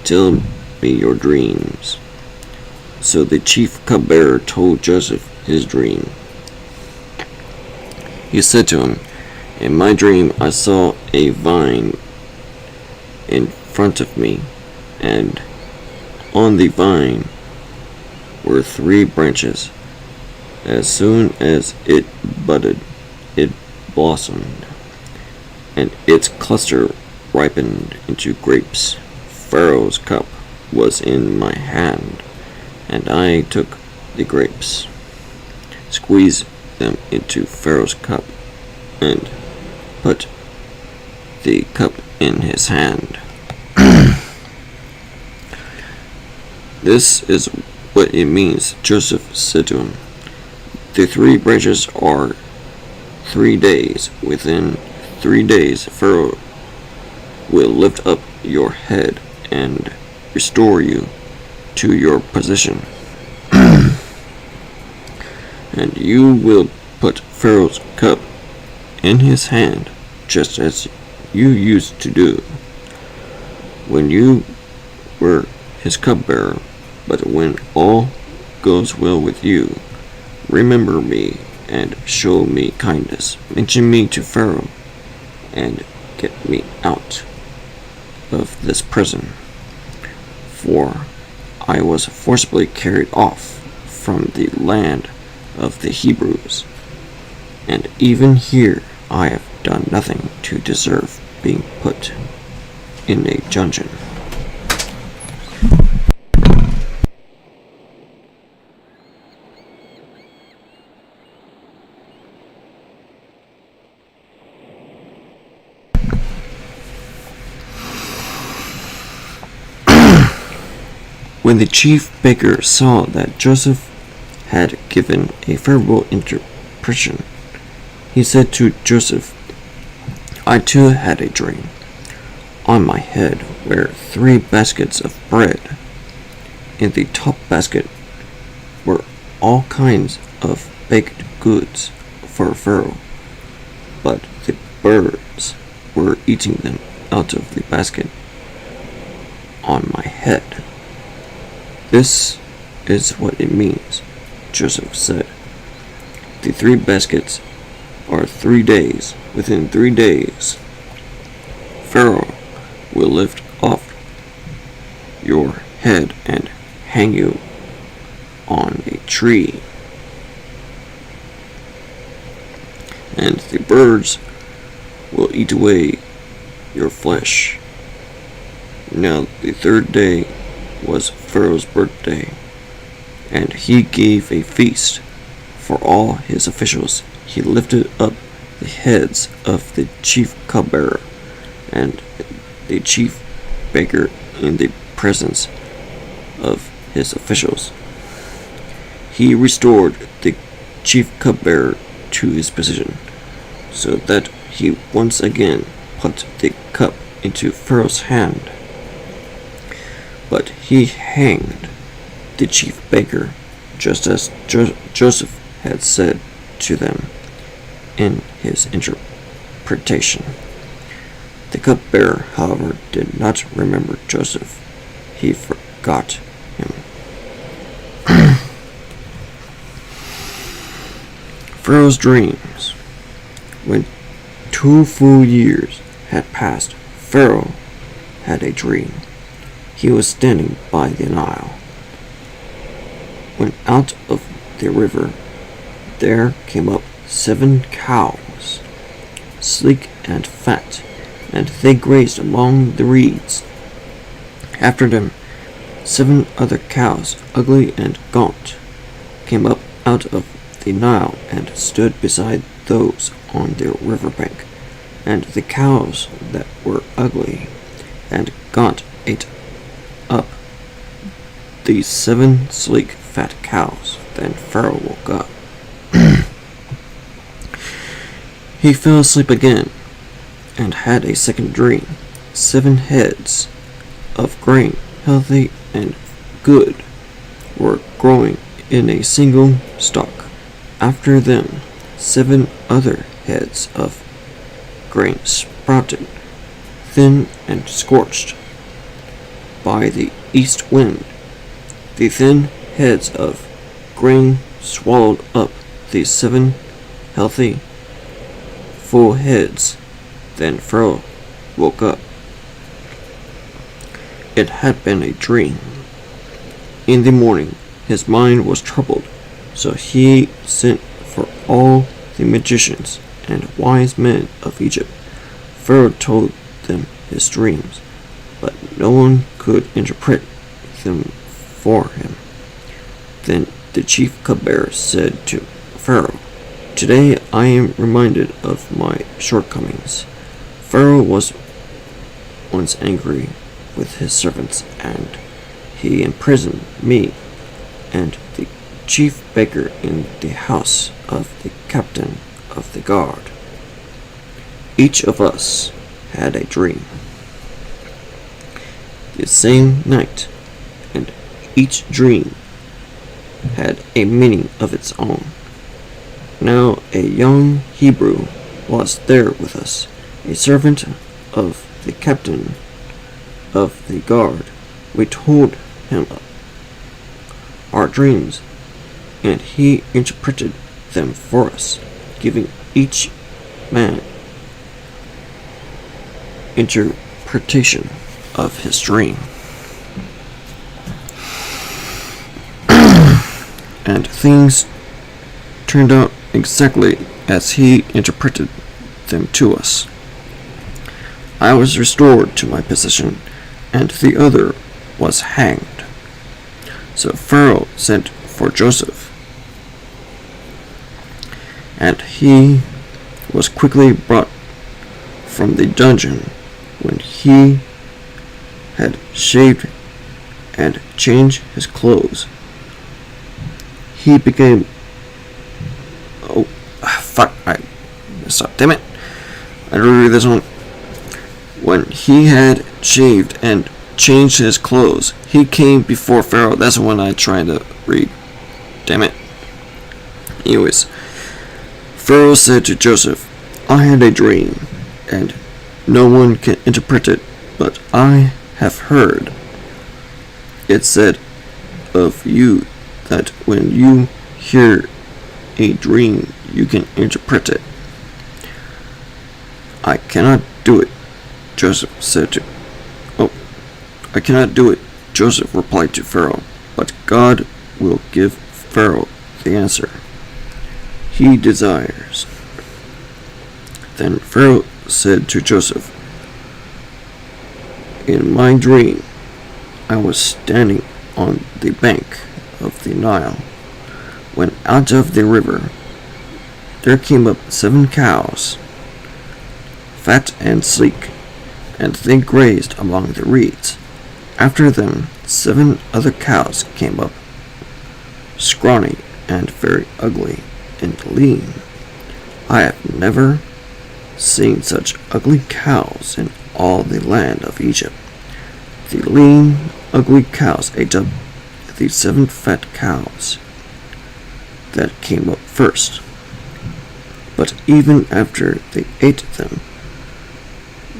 Tell me your dreams. So the chief cupbearer told Joseph his dream. He said to him, in my dream I saw a vine in front of me, and on the vine were 3 branches. As soon as it budded, it blossomed, and its cluster ripened into grapes. Pharaoh's cup was in my hand, and I took the grapes, squeezed them into Pharaoh's cup, and put the cup in his hand. This is what it means. Joseph said to him, the 3 branches are 3 days. Within 3 days, Pharaoh will lift up your head and restore you to your position. And you will put Pharaoh's cup in his hand, just as you used to do when you were his cupbearer. But when all goes well with you, remember me and show me kindness. Mention me to Pharaoh and get me out of this prison, for I was forcibly carried off from the land of the Hebrews, and even here I have done nothing to deserve being put in a dungeon. When the chief baker saw that Joseph had given a favorable interpretation, he said to Joseph, I too had a dream. On my head were 3 baskets of bread. In the top basket were all kinds of baked goods for Pharaoh, but the birds were eating them out of the basket on my head. This is what it means. Joseph said, the 3 baskets are 3 days. Within 3 days, Pharaoh will lift off your head and hang you on a tree, and the birds will eat away your flesh. Now the 3rd day was Pharaoh's birthday, and he gave a feast for all his officials. He lifted up the heads of the chief cupbearer and the chief baker in the presence of his officials. He restored the chief cupbearer to his position, so that he once again put the cup into Pharaoh's hand. But he hanged the chief baker, just as Joseph had said to them in his interpretation. The cupbearer, however, did not remember Joseph. He forgot him. Pharaoh's dreams. When 2 full years had passed, Pharaoh had a dream. He was standing by the Nile, when out of the river there came up 7 cows, sleek and fat, and they grazed among the reeds. After them 7 other cows, ugly and gaunt, came up out of the Nile and stood beside those on the riverbank. And the cows that were ugly and gaunt ate up these 7 sleek fat cows. Then Pharaoh woke up. He fell asleep again and had a second dream. 7 heads of grain, healthy and good, were growing in a single stalk. After them 7 other heads of grain sprouted thin and scorched by the east wind. The thin heads of grain swallowed up the 7 healthy, full heads. Then Pharaoh woke up. It had been a dream. In the morning, his mind was troubled, so he sent for all the magicians and wise men of Egypt. Pharaoh told them his dreams, but no one could interpret them for him. Then the chief cupbearer said to Pharaoh, "Today I am reminded of my shortcomings." Pharaoh was once angry with his servants, and he imprisoned me and the chief baker in the house of the captain of the guard. Each of us had a dream the same night, and each dream had a meaning of its own. Now a young Hebrew was there with us, a servant of the captain of the guard. We told him our dreams, and he interpreted them for us, giving each man interpretation of his dream. And things turned out exactly as he interpreted them to us. I was restored to my position, and the other was hanged. So Pharaoh sent for Joseph, and he was quickly brought from the dungeon. When he had shaved and changed his clothes, he became... Oh, fuck, I messed up, damn it. I had to reread this one. When he had shaved and changed his clothes, he came before Pharaoh. That's the one I tried to read. Damn it. Anyways, Pharaoh said to Joseph, "I had a dream, and no one can interpret it, but I have heard it said of you that when you hear a dream, you can interpret it." "I cannot do it," Joseph said to... "I cannot do it," Joseph replied to Pharaoh, "but God will give Pharaoh the answer he desires." Then Pharaoh said to Joseph, "In my dream, I was standing on the bank of the Nile, when out of the river there came up 7 cows, fat and sleek, and they grazed among the reeds. After them 7 other cows came up, scrawny and very ugly and lean. I have never seen such ugly cows in all the land of Egypt. The lean, ugly cows ate up the 7 fat cows that came up first. But even after they ate them,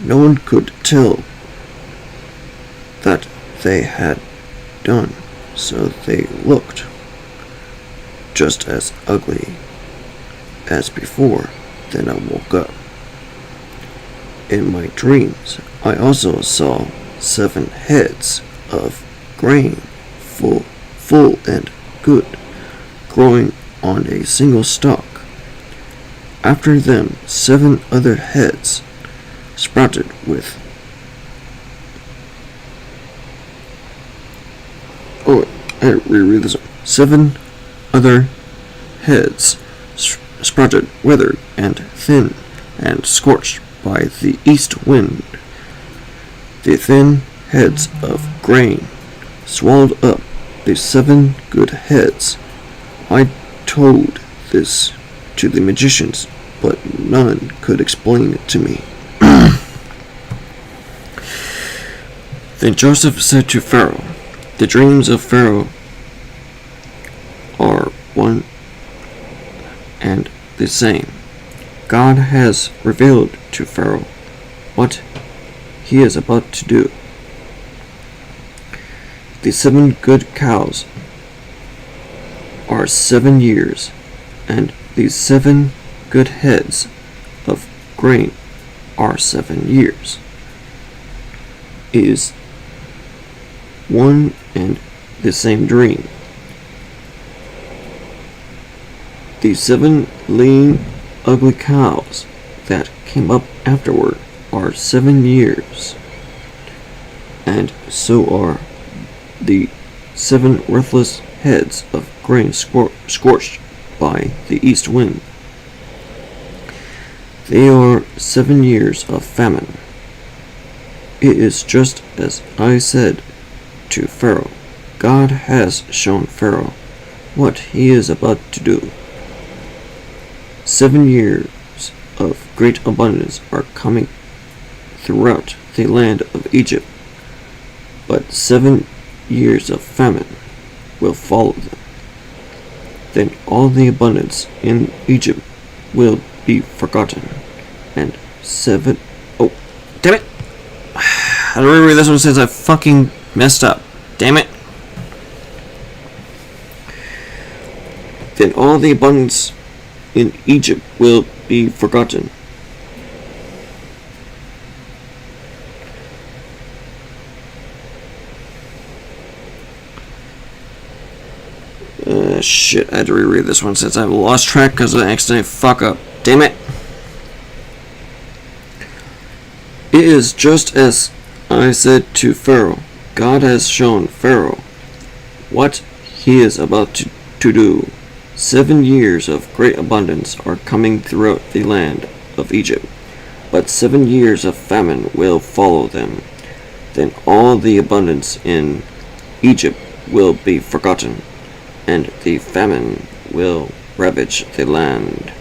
no one could tell that they had done, so they looked just as ugly as before. Then I woke up. In my dreams, I also saw 7 heads of grain, full and good, growing on a single stalk. After them 7 other heads sprouted with... Oh, I reread this one. 7 other heads sprouted, withered, and thin, and scorched by the east wind. The thin heads of grain swallowed up the 7 good heads. I told this to the magicians, but none could explain it to me." Then Joseph said to Pharaoh, "The dreams of Pharaoh are one and the same. God has revealed to Pharaoh what he is about to do. The 7 good cows are 7 years, and the 7 good heads of grain are 7 years. It is one and the same dream. The 7 lean, ugly cows that came up afterward are 7 years, and so are the 7 worthless heads of grain scorched by the east wind. They are 7 years of famine. It is just as I said to Pharaoh. God has shown Pharaoh what he is about to do. 7 years of great abundance are coming throughout the land of Egypt, but 7 years of famine will follow them. Then all the abundance in Egypt will be forgotten, and 7... Oh, damn it! I don't reread this one since I fucking messed up. Damn it! Then all the abundance in Egypt will be forgotten. Shit, I had to reread this one since I've lost track because of the accident. Fuck up. Damn it. It is just as I said to Pharaoh. God has shown Pharaoh what he is about to do. 7 years of great abundance are coming throughout the land of Egypt, but 7 years of famine will follow them. Then all the abundance in Egypt will be forgotten, and the famine will ravage the land.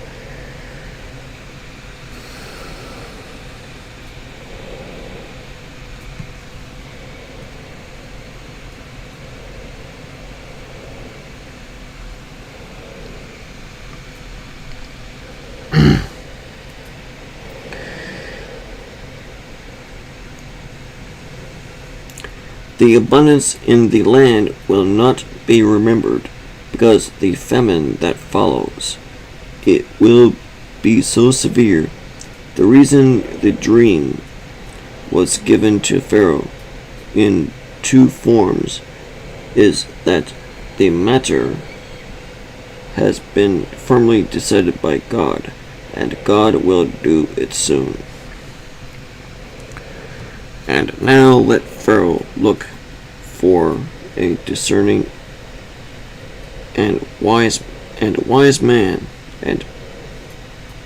The abundance in the land will not be remembered, because the famine that follows it will be so severe. The reason the dream was given to Pharaoh in 2 forms is that the matter has been firmly decided by God, and God will do it soon. And now let Pharaoh look for a discerning and wise man, and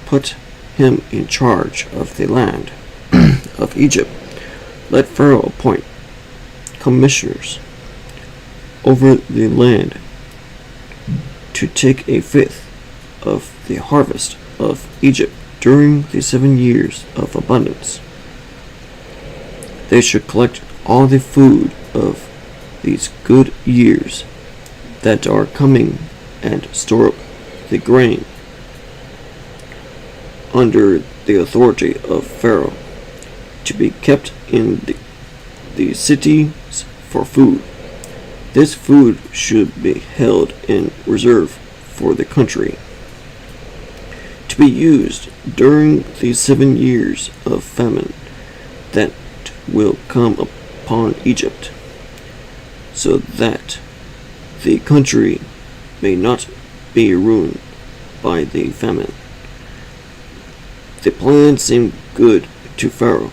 put him in charge of the land of Egypt. Let Pharaoh appoint commissioners over the land to take 1/5 of the harvest of Egypt during the 7 years of abundance. They should collect all the food of these good years that are coming and store up the grain under the authority of Pharaoh, to be kept in the cities for food. This food should be held in reserve for the country, to be used during the 7 years of famine that will come upon Egypt, so that the country may not be ruined by the famine. The plan seemed good to Pharaoh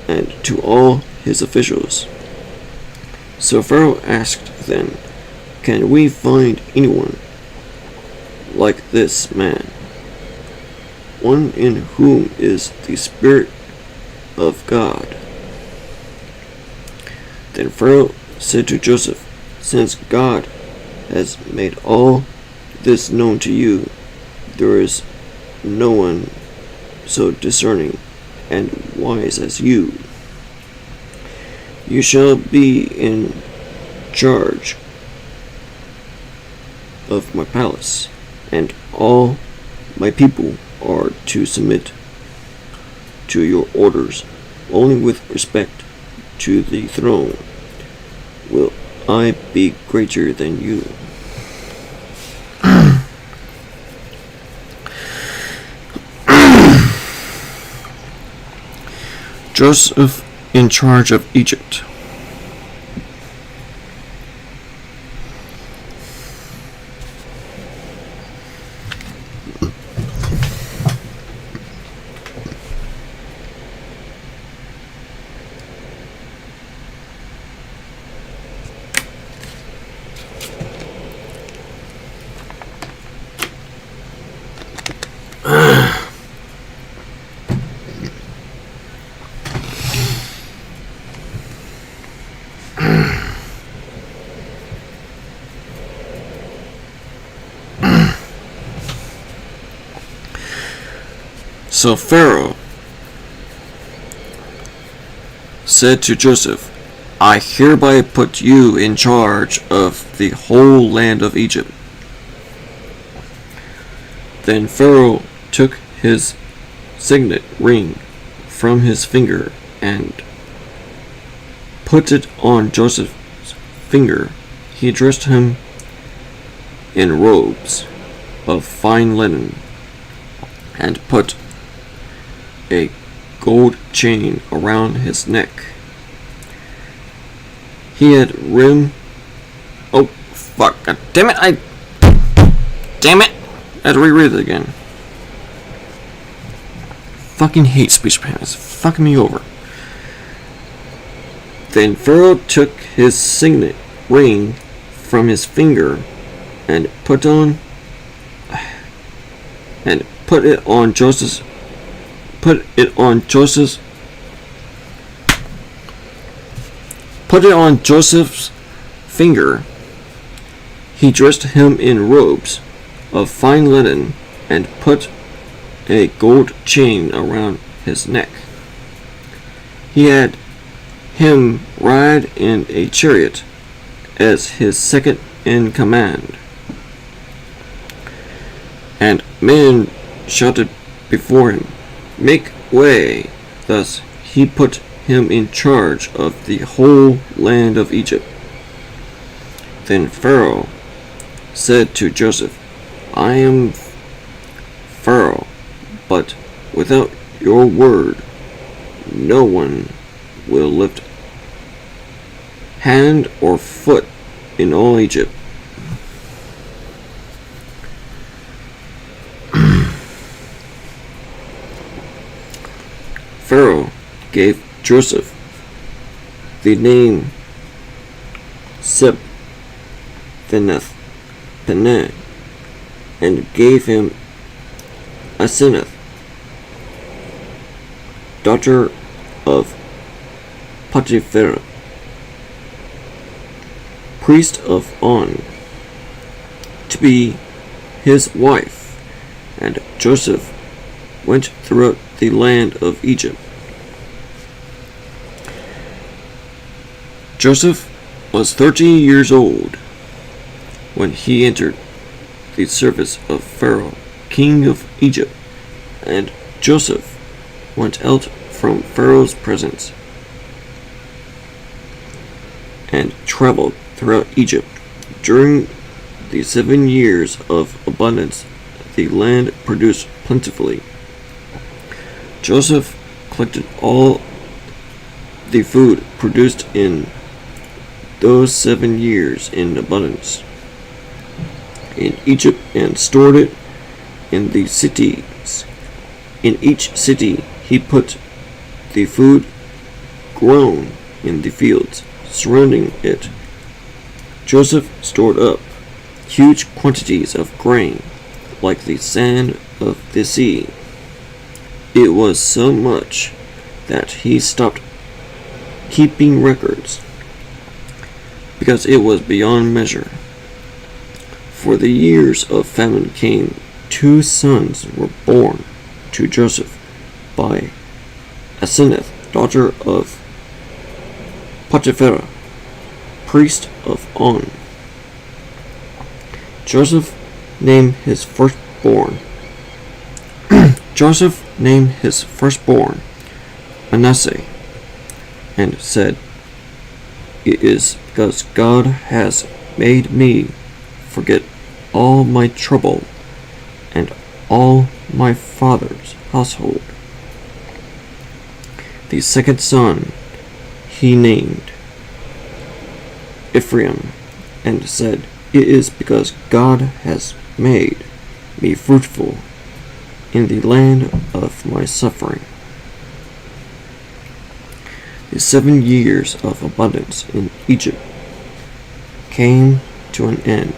and to all his officials. So Pharaoh asked then, "Can we find anyone like this man, one in whom is the Spirit of God?" Then Pharaoh said to Joseph, "Since God has made all this known to you, there is no one so discerning and wise as you. You shall be in charge of my palace, and all my people are to submit to your orders. only with respect to the throne will I be greater than you. Joseph in charge of Egypt. So Pharaoh said to Joseph, I hereby put you in charge of the whole land of Egypt. Then Pharaoh took his signet ring from his finger and put it on Joseph's finger. He dressed him in robes of fine linen and put a gold chain around his neck. He had oh fuck, god damn it, I had to reread it again. Fucking hate speech impediments, fucking me over. Then Pharaoh took his signet ring from his finger and put it on Joseph's finger. He dressed him in robes of fine linen and put a gold chain around his neck. He had him ride in a chariot as his second in command, and men shouted before him, Make way! Thus he put him in charge of the whole land of Egypt. Then Pharaoh said to Joseph, I am Pharaoh, but without your word no one will lift hand or foot in all Egypt. Pharaoh gave Joseph the name Seb-Peneh and gave him Asenath, daughter of Potiphar, priest of On, to be his wife, and Joseph went throughout the land of Egypt. Joseph was 30 years old when he entered the service of Pharaoh, king of Egypt, and Joseph went out from Pharaoh's presence and traveled throughout Egypt. During the 7 years of abundance, the land produced plentifully. Joseph collected all the food produced in those 7 years in abundance in Egypt and stored it in the cities. In each city he put the food grown in the fields surrounding it. Joseph stored up huge quantities of grain, like the sand of the sea. It was so much that he stopped keeping records, because it was beyond measure. For the years of famine came, 2 sons were born to Joseph by Asenath, daughter of Potiphar, priest of On. Joseph named his firstborn Manasseh, and said, "It is because God has made me forget all my trouble and all my father's household." The second son he named Ephraim, and said, "It is because God has made me fruitful in the land of my suffering." The 7 years of abundance in Egypt came to an end,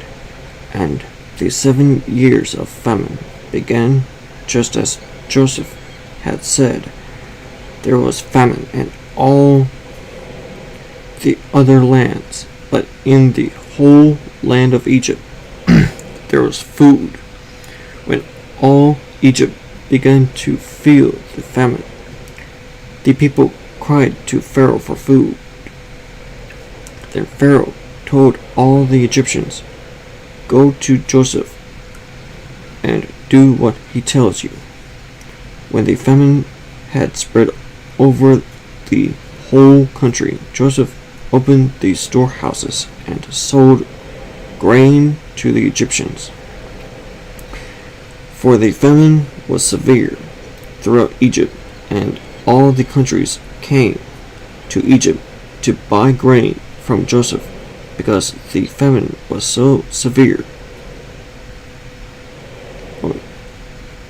and the 7 years of famine began just as Joseph had said. There was famine in all the other lands, but in the whole land of Egypt there was food. When all Egypt began to feel the famine, the people cried to Pharaoh for food. Then Pharaoh told all the Egyptians, "Go to Joseph and do what he tells you." When the famine had spread over the whole country, Joseph opened the storehouses and sold grain to the Egyptians. For the famine was severe throughout Egypt, and all the countries came to Egypt to buy grain from Joseph, because the famine was so severe.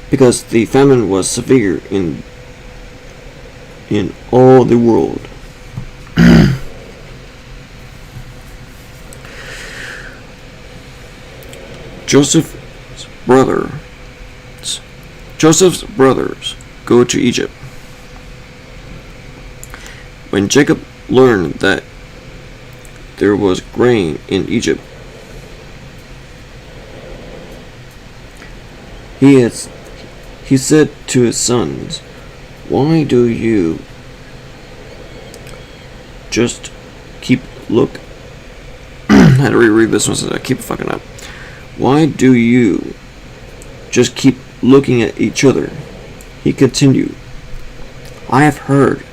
Because the famine was severe in all the world. Joseph's brothers go to Egypt. When Jacob learned that there was grain in Egypt, he said to his sons, "Why do you just keep look?" I had to reread this one since I keep fucking up. "Why do you just keep looking at each other?" He continued, "I have heard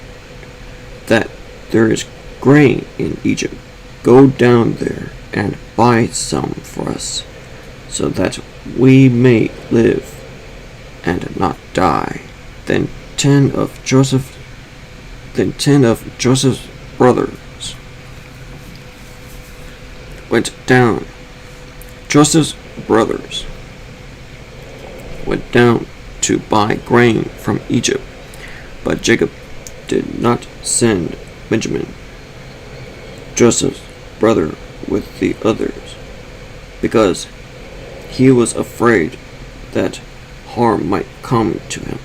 that there is grain in Egypt. Go down there and buy some for us, so that we may live and not die." Then 10 of Joseph's brothers went down. Joseph's brothers went down to buy grain from Egypt, but Jacob did not send Benjamin, Joseph's brother, with the others, because he was afraid that harm might come to him.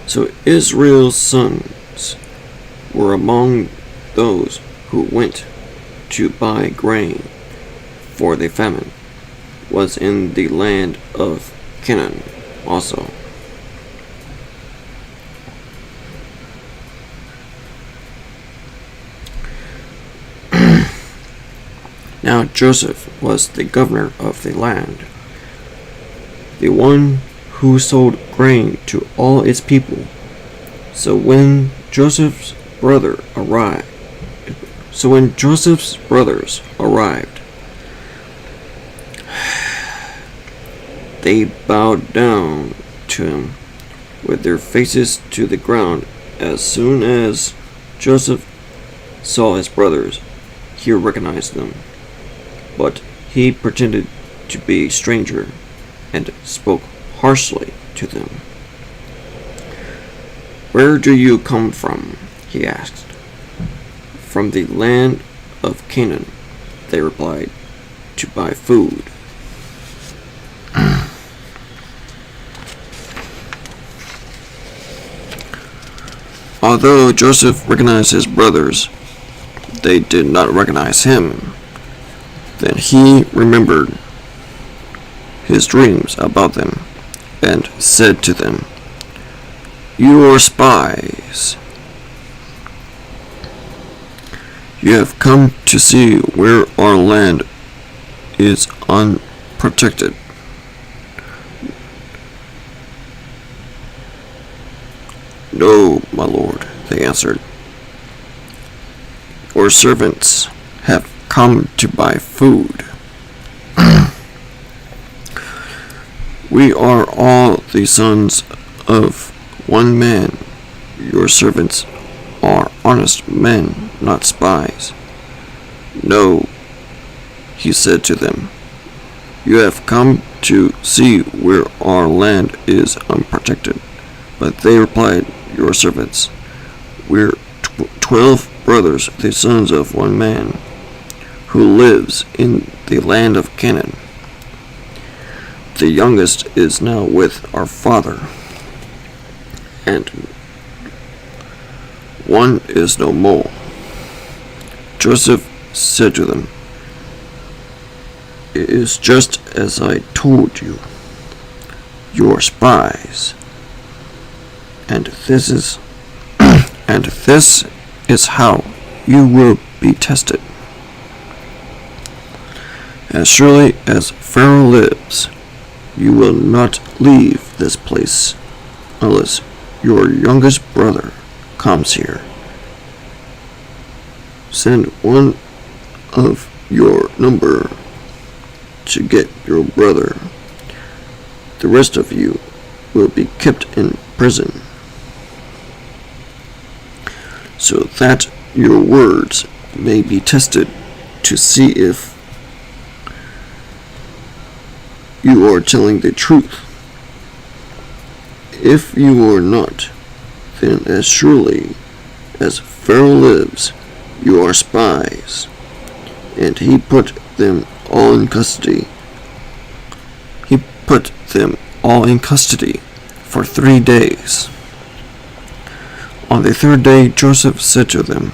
So Israel's sons were among those who went to buy grain, for the famine was in the land of Canaan also. Now Joseph was the governor of the land, the one who sold grain to all its people. So when Joseph's brothers arrived, they bowed down to him with their faces to the ground. As soon as Joseph saw his brothers, he recognized them, but he pretended to be a stranger and spoke harshly to them. "Where do you come from?" he asked. "From the land of Canaan," they replied, "to buy food." Although Joseph recognized his brothers, they did not recognize him. Then he remembered his dreams about them and said to them, "You are spies. You have come to see where our land is unprotected. No, my lord," they answered. Your servants have come to buy food. We are all the sons of one man. Your servants are honest men, not spies. No, he said to them, you have come to see where our land is unprotected. But they replied, your servants, we're 12 brothers, the sons of one man, who lives in the land of Canaan. The youngest is now with our father, and one is no more. Joseph said to them, it is just as I told you. You are spies, and this is how you will be tested. As surely as Pharaoh lives, you will not leave this place unless your youngest brother comes here. Send one of your number to get your brother. The rest of you will be kept in prison, so that your words may be tested to see if you are telling the truth. If you are not, then as surely as Pharaoh lives, you are spies. And he put them all in custody. For 3 days. On the third day, Joseph said to them,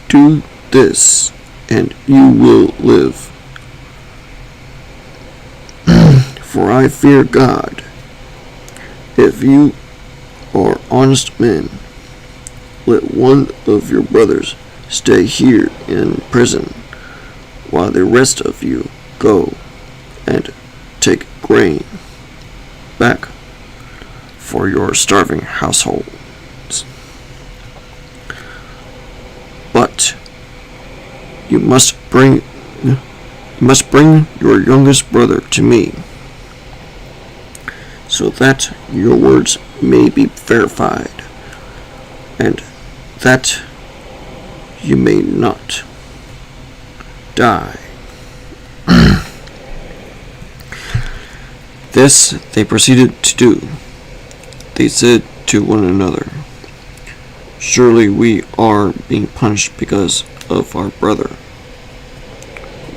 do this, and you will live. For I fear God. If you are honest men, let one of your brothers stay here in prison, while the rest of you go and take grain back for your starving households. But you must bring your youngest brother to me, so that your words may be verified, and that you may not die. This they proceeded to do. They said to one another, surely we are being punished because of our brother.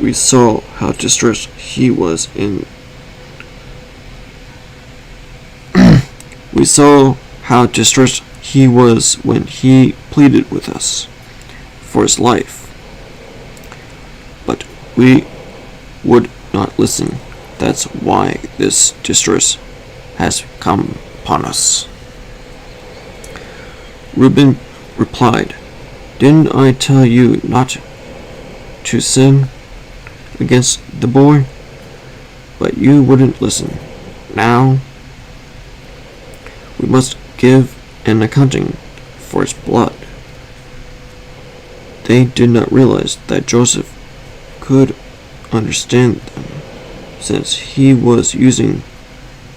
We saw how distressed he was when he pleaded with us for his life. But we would not listen. That's why this distress has come upon us. Reuben replied, didn't I tell you not to sin against the boy? But you wouldn't listen. Now we must give an accounting for his blood. They did not realize that Joseph could understand them, since he was using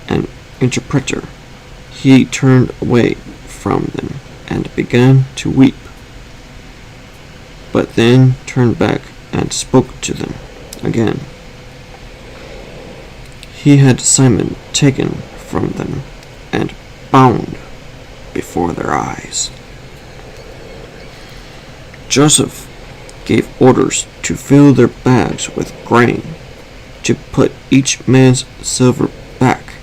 an interpreter. He turned away from them and began to weep, but then turned back and spoke to them again. He had Simon taken from them and bound before their eyes. Joseph gave orders to fill their bags with grain, to put each man's silver back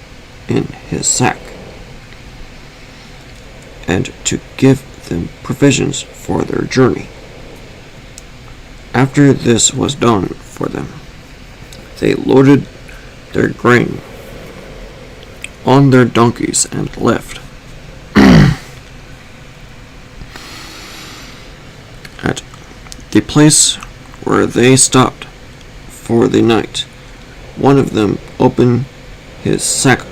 in his sack, and to give them provisions for their journey. After this was done for them, they loaded their grain on their donkeys and left. At the place where they stopped for the night, one of them opened his sack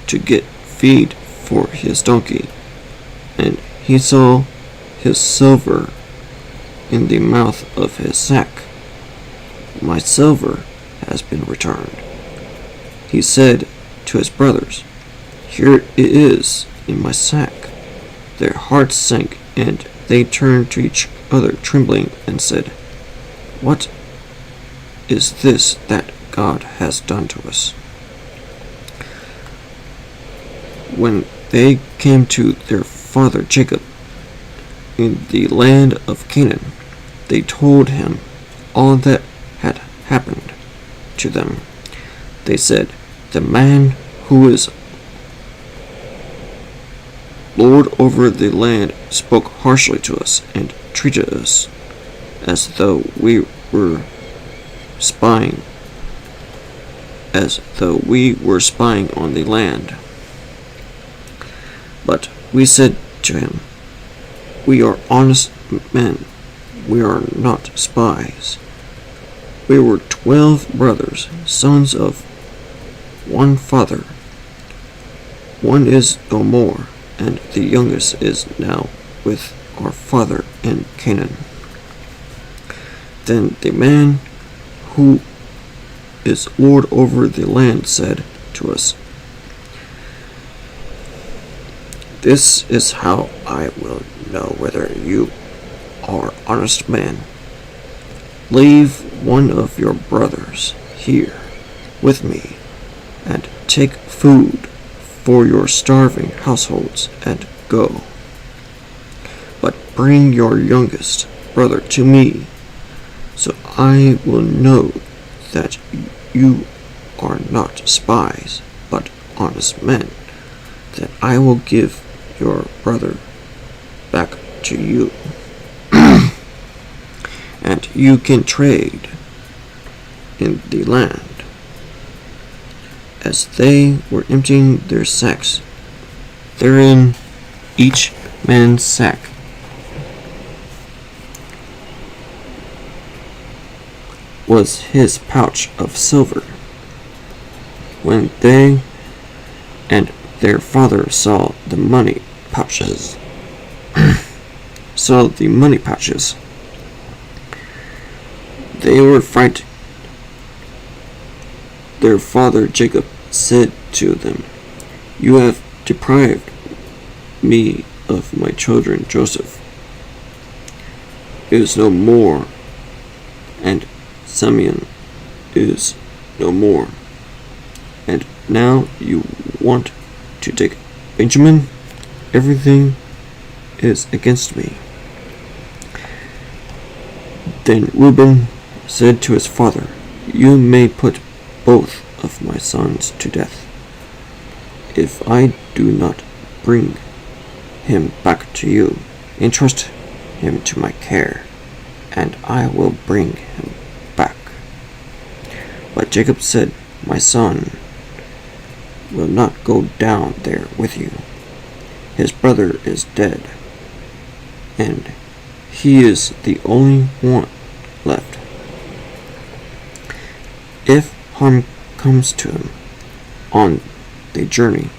to get feed for his donkey, and he saw his silver in the mouth of his sack. My silver has been returned. He said to his brothers, Here it is in my sack. Their hearts sank, and they turned to each other trembling and said, What is this that God has done to us? When they came to their father Jacob in the land of Canaan, they told him all that had happened to them. They said, The man who is Lord over the land spoke harshly to us and treated us as though we were spying on the land. But we said to him, We are honest men, we are not spies. We were 12 brothers, sons of one father. One is no more, and the youngest is now with our father in Canaan. Then the man who is Lord over the land said to us, This is how I will know whether you are honest men. Leave one of your brothers here with me, and take food for your starving households, and go. But bring your youngest brother to me, so I will know that you are not spies, but honest men. Then I will give your brother back to you, and you can trade in the land. As they were emptying their sacks, therein each man's sack was his pouch of silver. When they and their father saw the money pouches, they were frightened. Their father Jacob said to them, You have deprived me of my children. Joseph is no more, and Simeon is no more, and now you want to take Benjamin? Everything is against me. Then Reuben said to his father, You may put both of my sons to death, if I do not bring him back to you. Entrust him to my care, and I will bring him back. But Jacob said, My son will not go down there with you. His brother is dead, and he is the only one left. If harm comes to him on the journey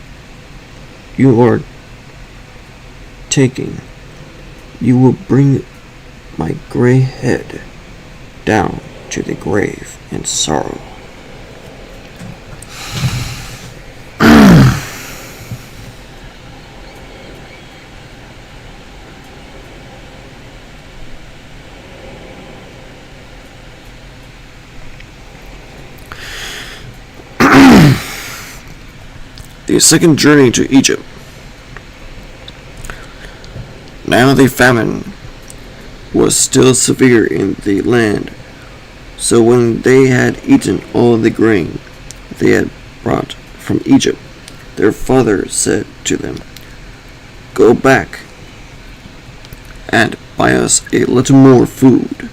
you are taking, you will bring my gray head down to the grave in sorrow. The second journey to Egypt. Now the famine was still severe in the land, so when they had eaten all the grain they had brought from Egypt, their father said to them, Go back and buy us a little more food.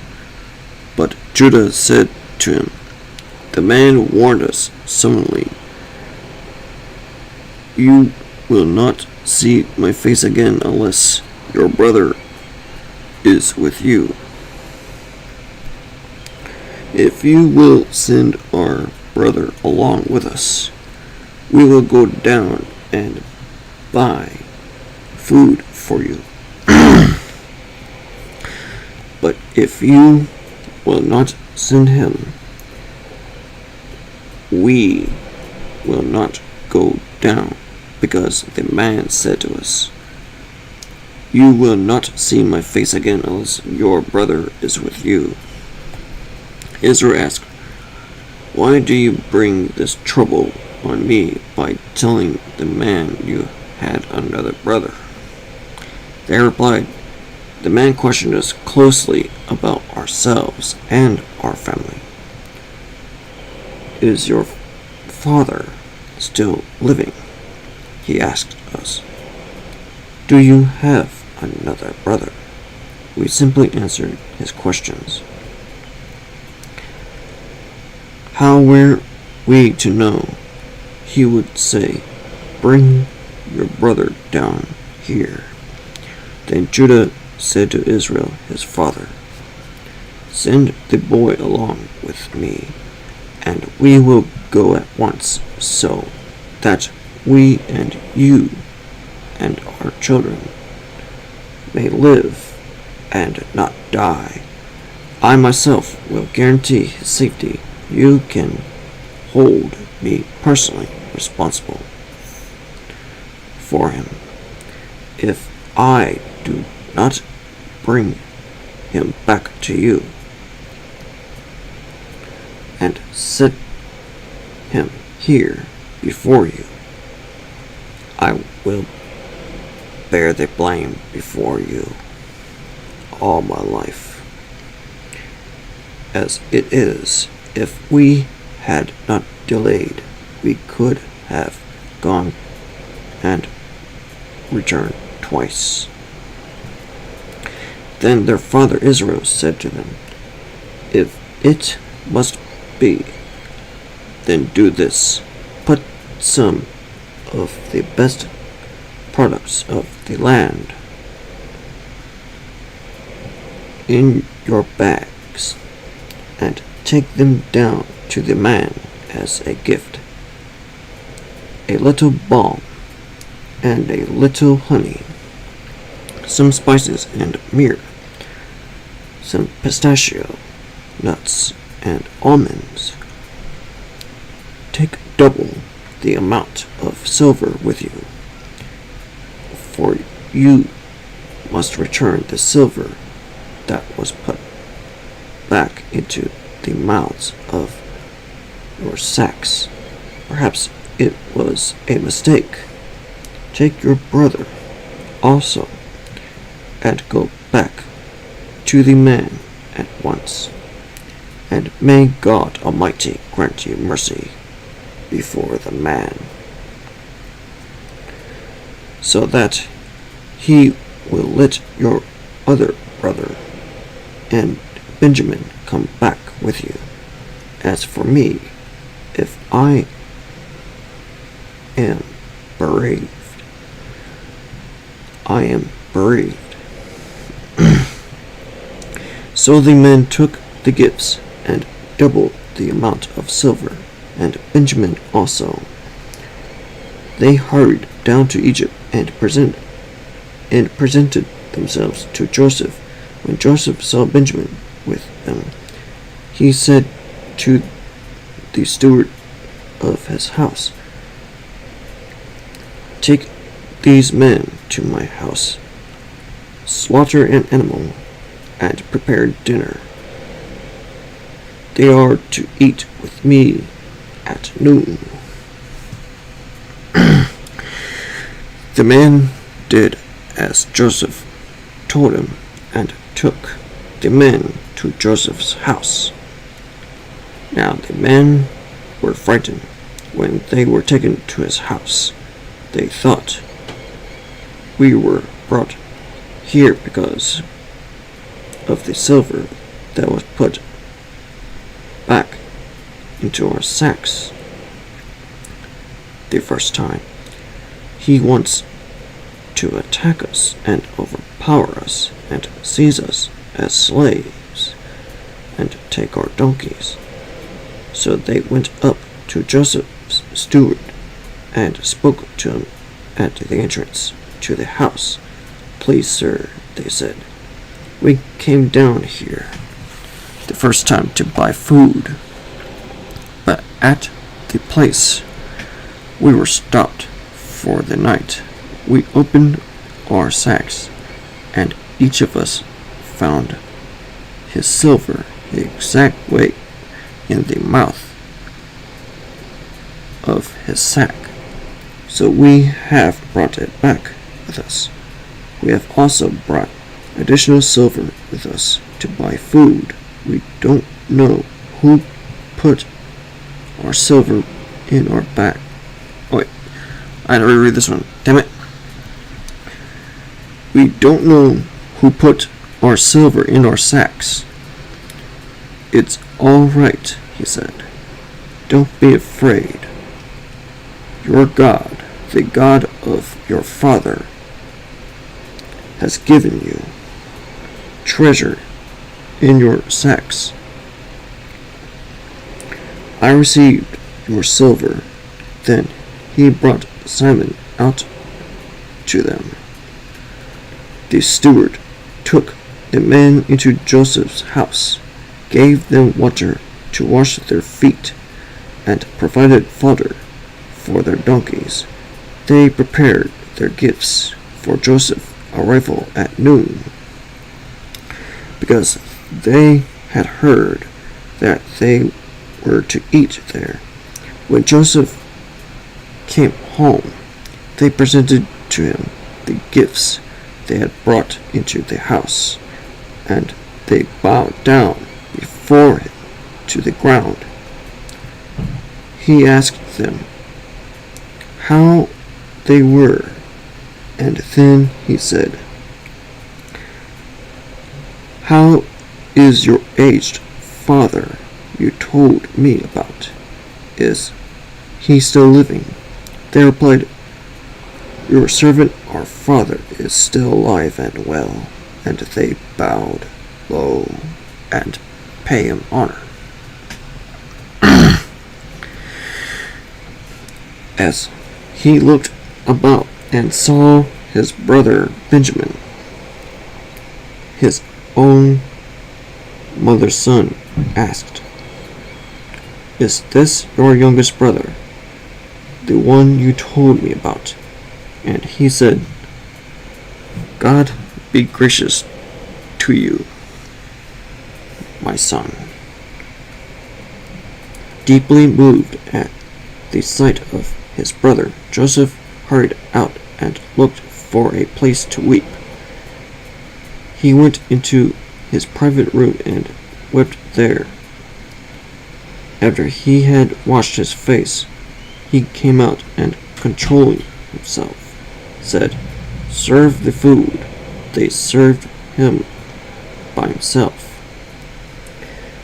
But Judah said to him, The man warned us solemnly, You will not see my face again unless your brother is with you. If you will send our brother along with us, we will go down and buy food for you. But if you will not send him, we will not go down, because the man said to us, you will not see my face again unless your brother is with you. Israel asked, why do you bring this trouble on me by telling the man you had another brother? They replied, the man questioned us closely about ourselves and our family. Is your father still living? He asked us. Do you have another brother? We simply answered his questions. How were we to know? He would say, bring your brother down here. Then Judah said to Israel his father, send the boy along with me, and we will go at once, so that we and you and our children may live and not die. I myself will guarantee his safety. You can hold me personally responsible for him. If I do not bring him back to you and set him here before you, I will bear the blame before you all my life. As it is, if we had not delayed, we could have gone and returned twice. Then their father Israel said to them, if it must be, then do this. Put some of the best products of the land in your bags and take them down to the man as a gift. A little balm and a little honey, some spices and myrrh, some pistachio nuts and almonds. Take double the amount of silver with you, for you must return the silver that was put back into the mouths of your sacks. Perhaps it was a mistake. Take your brother also and go back to the man at once, and may God Almighty grant you mercy before the man, so that he will let your other brother and Benjamin come back with you. As for me, if I am bereaved, I am bereaved. So the men took the gifts and doubled the amount of silver, and Benjamin also. They hurried down to Egypt and presented themselves to Joseph. When Joseph saw Benjamin with them, he said to the steward of his house, take these men to my house, slaughter an animal, and prepare dinner. They are to eat with me at noon. The man did as Joseph told him and took the men to Joseph's house. Now the men were frightened when they were taken to his house. They thought, we were brought here because of the silver that was put back into our sacks the first time. He wants to attack us and overpower us and seize us as slaves and take our donkeys. So they went up to Joseph's steward and spoke to him at the entrance to the house. "Please, sir," they said, "we came down here the first time to buy food, but at the place we were stopped for the night. We opened our sacks, and each of us found his silver the exact weight in the mouth of his sack. So we have brought it back with us. We have also brought additional silver with us to buy food. We don't know who put our silver in our bag." Oh, wait, I had to reread this one. Damn it. "We don't know who put our silver in our sacks." "It's all right," he said. "Don't be afraid. Your God, the God of your father, has given you treasure in your sacks. I received your silver." Then he brought Simon out to them. The steward took the men into Joseph's house, gave them water to wash their feet, and provided fodder for their donkeys. They prepared their gifts for Joseph's arrival at noon, because they had heard that they were to eat there. When Joseph came home, they presented to him the gifts they had brought into the house, and they bowed down before him to the ground. He asked them how they were, and then he said, "How is your aged father you told me about? Is he still living?" They replied, "Your servant, our father, is still alive and well." And they bowed low and paid him honor. As he looked about and saw his brother Benjamin, his own mother's son, asked, "Is this your youngest brother, the one you told me about?" And he said, "God be gracious to you, my son." Deeply moved at the sight of his brother, Joseph hurried out and looked for a place to weep. He went into his private room and wept there. After he had washed his face, he came out and, controlling himself, said, "Serve the food." They served him by himself,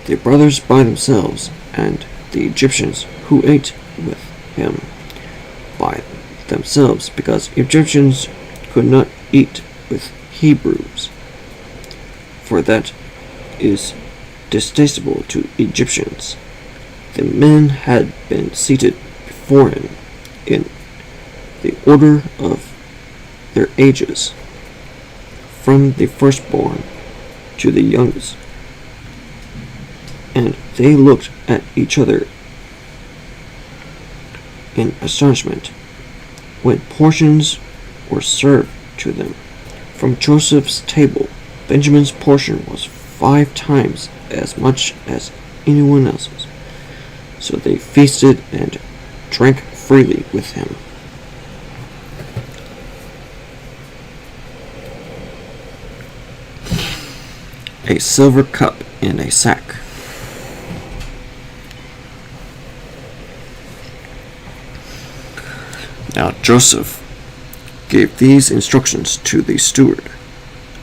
the brothers by themselves, and the Egyptians who ate with him by themselves, because Egyptians could not eat with Hebrews, for that is distasteful to Egyptians. The men had been seated before him in the order of their ages, from the firstborn to the youngest, and they looked at each other in astonishment when portions were served to them. From Joseph's table, Benjamin's portion was 5 times as much as anyone else's. So they feasted and drank freely with him. A silver cup in a sack. Now Joseph gave these instructions to the steward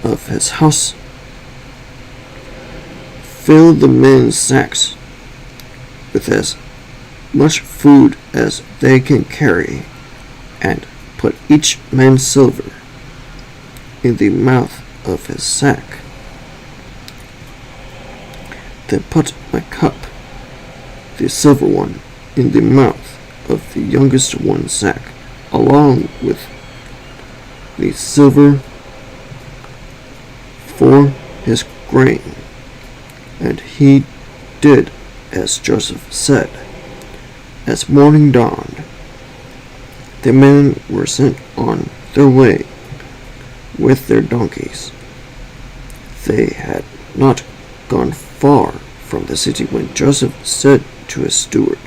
of his house: "Fill the men's sacks with as much food as they can carry, and put each man's silver in the mouth of his sack. Then put my cup, the silver one, in the mouth of the youngest one's sack, along with the silver for his grain. And he did as Joseph said. As morning dawned, the men were sent on their way with their donkeys. They had not gone far from the city when Joseph said to his steward,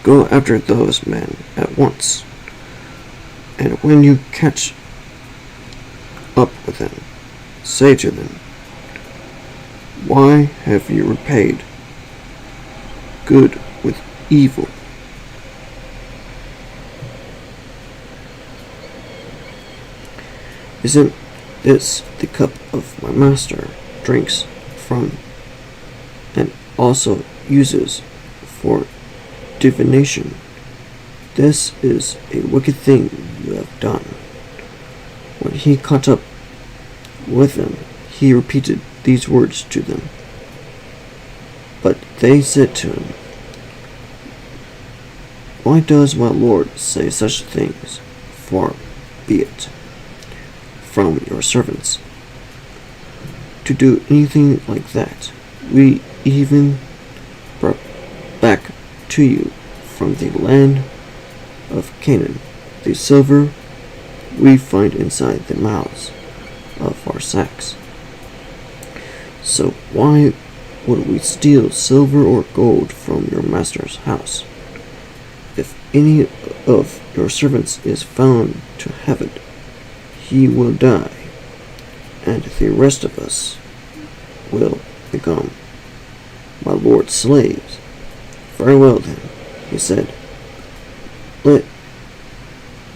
"Go after those men at once, and when you catch up with them, say to them, 'Why have you repaid good with evil?' Isn't this the cup of my master drinks from, and also uses for divination? This is a wicked thing you have done." When he caught up with them, he repeated these words to them. But they said to him, "Why does my lord say such things? Far be it from your servants to do anything like that. We even brought back to you from the land of Canaan the silver we find inside the mouths of our sacks. So why would we steal silver or gold from your master's house? If any of your servants is found to have it, he will die, and the rest of us will become my lord's slaves." "Very well then," he said. "Let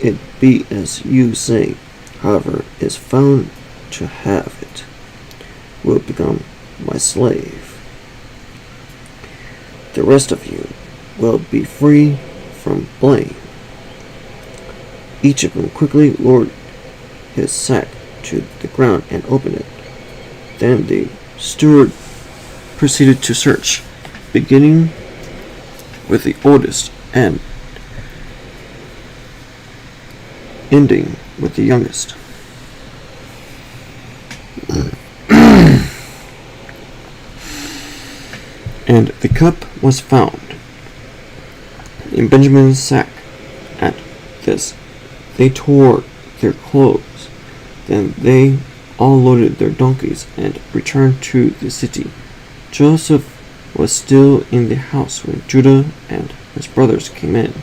it be as you say. However is found to have it will become my slave. The rest of you will be free from blame." Each of them quickly lowered his sack to the ground and opened it. Then the steward proceeded to search, beginning with the oldest and ending with the youngest. And the cup was found in Benjamin's sack. At this, they tore their clothes. Then they all loaded their donkeys and returned to the city. Joseph was still in the house when Judah and his brothers came in,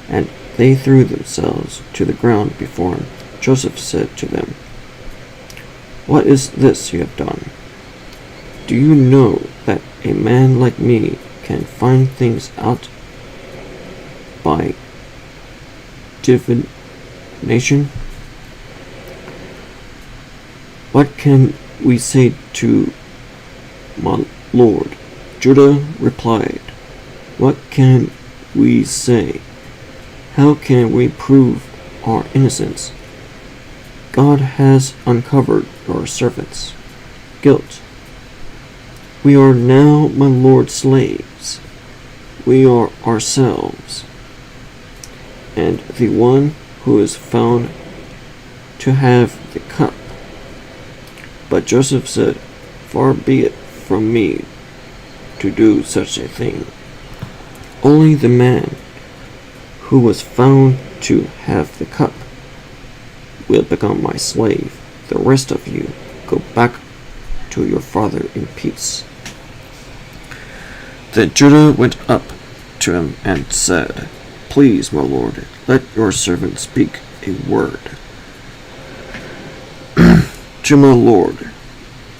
and they threw themselves to the ground before him. Joseph said to them, "What is this you have done? Do you know that a man like me can find things out by divination? What can we say to my lord?" Judah replied, "What can we say? How can we prove our innocence? God has uncovered your servants' guilt. We are now my lord's slaves. We are ourselves, and the one who is found to have the cup." But Joseph said, "Far be it from me to do such a thing. Only the man who was found to have the cup will become my slave. The rest of you go back to your father in peace." Then Judah went up to him and said, "Please, my lord, let your servant speak a word to my lord.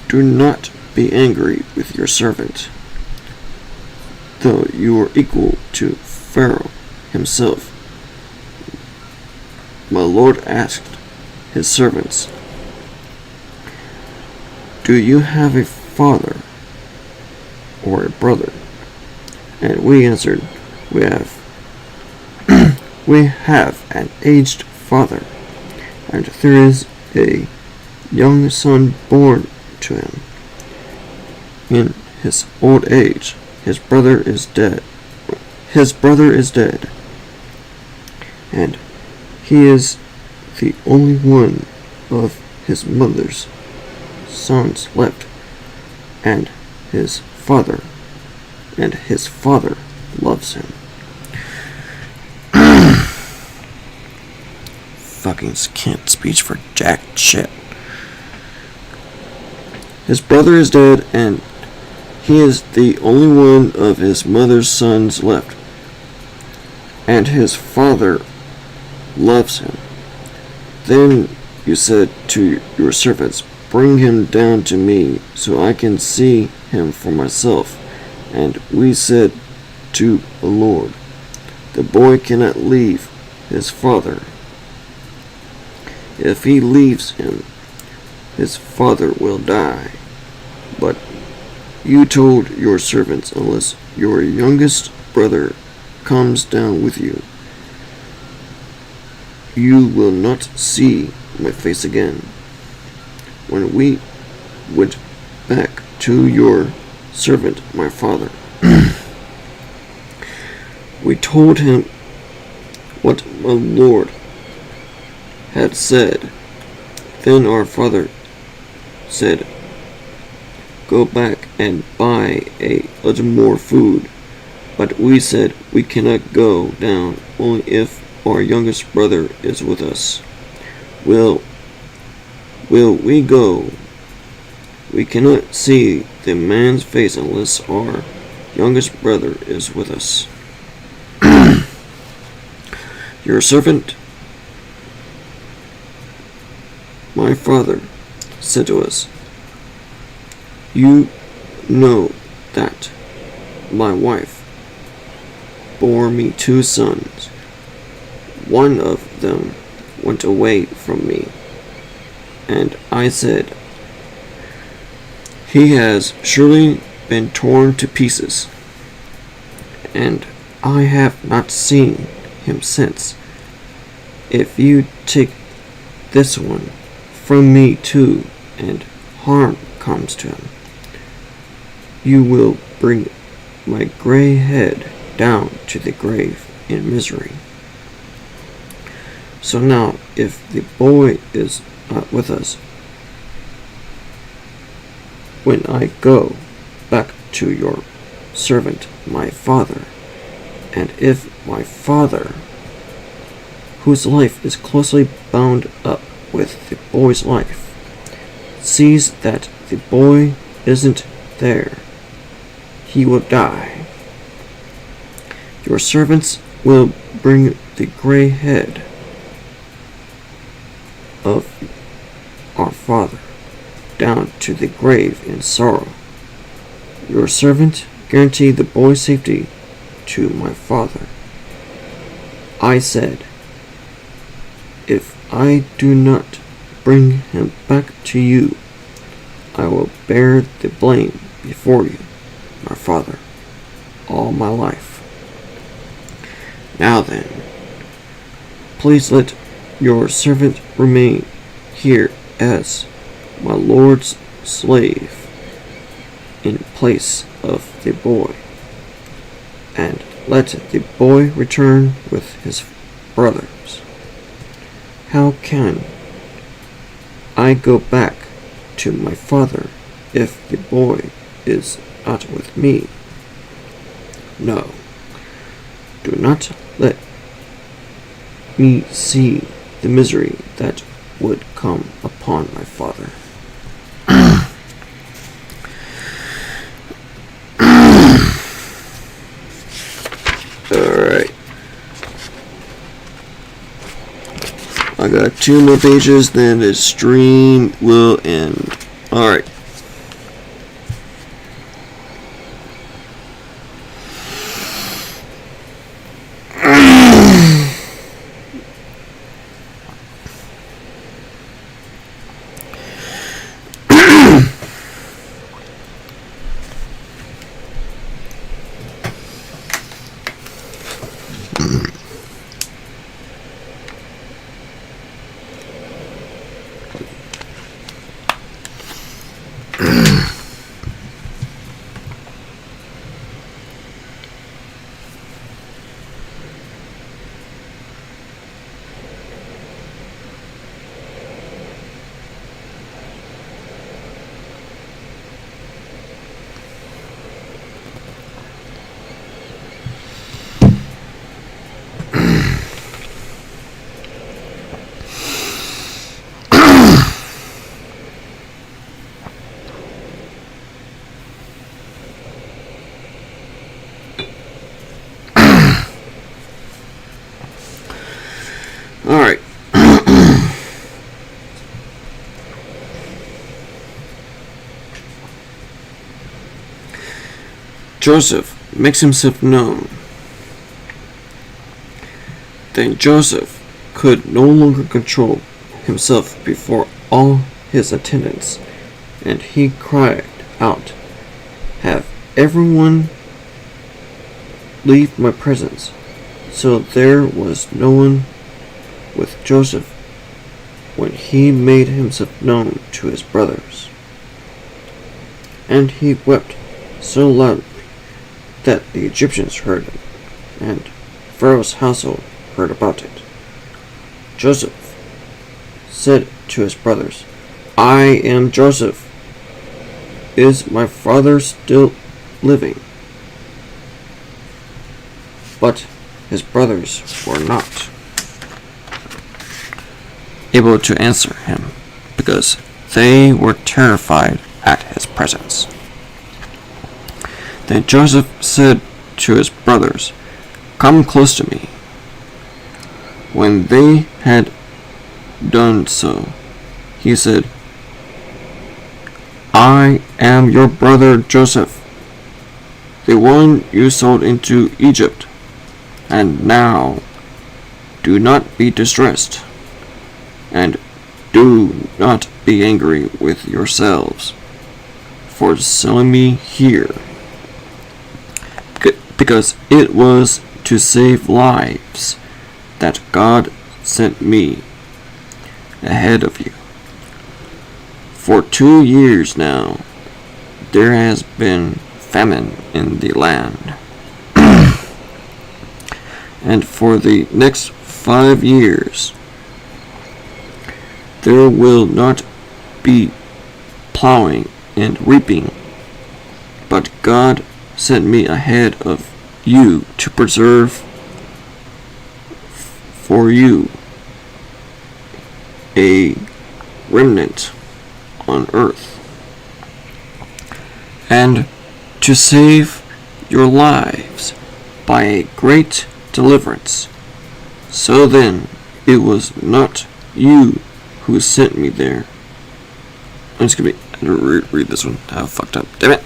Do not be angry with your servant, though you are equal to Pharaoh himself." My lord asked his servants, "Do you have a father or a brother?" And we answered, "We have we have an aged father, and there is a young son born to him. In his old age, his brother is dead, and He is the only one of his mother's sons left, and his father loves him. Fucking can't speech for jack shit. His brother is dead, and he is the only one of his mother's sons left, and his father loves him. Then you said to your servants, bring him down to me, so I can see him for myself. And we said to the Lord, the boy cannot leave his father. If he leaves him, his father will die. But you told your servants, unless your youngest brother comes down with you, you will not see my face again. When we went back to your servant, my father, we told him what my Lord had said. Then our father said, go back and buy a little more food. But we said, we cannot go down only if our youngest brother is with us. Will we go? We cannot see the man's face unless our youngest brother is with us. Your servant, my father, said to us, you know that my wife bore me 2 sons. One of them went away from me, and I said, he has surely been torn to pieces, and I have not seen him since. If you take this one from me too, and harm comes to him, you will bring my gray head down to the grave in misery. So now, if the boy is not with us, when I go back to your servant, my father, and if my father, whose life is closely bound up with the boy's life, sees that the boy isn't there, he will die. Your servants will bring the gray head of our father down to the grave in sorrow. Your servant guaranteed the boy's safety to my father. I said, if I do not bring him back to you, I will bear the blame before you, my father, all my life. Now then, please let your servant remain here as my Lord's slave in place of the boy, and let the boy return with his brothers. How can I go back to my father if the boy is not with me? No, do not let me see the misery that would come upon my father. Alright. I got 2 more pages, then the stream will end. Alright. Alright. Joseph makes himself known. Then Joseph could no longer control himself before all his attendants, and he cried out, "Have everyone leave my presence." So there was no one with Joseph when he made himself known to his brothers. And he wept so loudly that the Egyptians heard it, and Pharaoh's household heard about it. Joseph said to his brothers, "I am Joseph. Is my father still living?" But his brothers were not able to answer him, because they were terrified at his presence. Then Joseph said to his brothers, "Come close to me." When they had done so, he said, "I am your brother Joseph, the one you sold into Egypt. And now, do not be distressed, and do not be angry with yourselves for selling me here, because it was to save lives that God sent me ahead of you. For 2 years now, there has been famine in the land. And for the next 5 years, there will not be plowing and reaping. But God sent me ahead of you to preserve for you a remnant on earth, and to save your lives by a great deliverance. So then, it was not you who sent me there." I'm just gonna read this one. I fucked up. Damn it.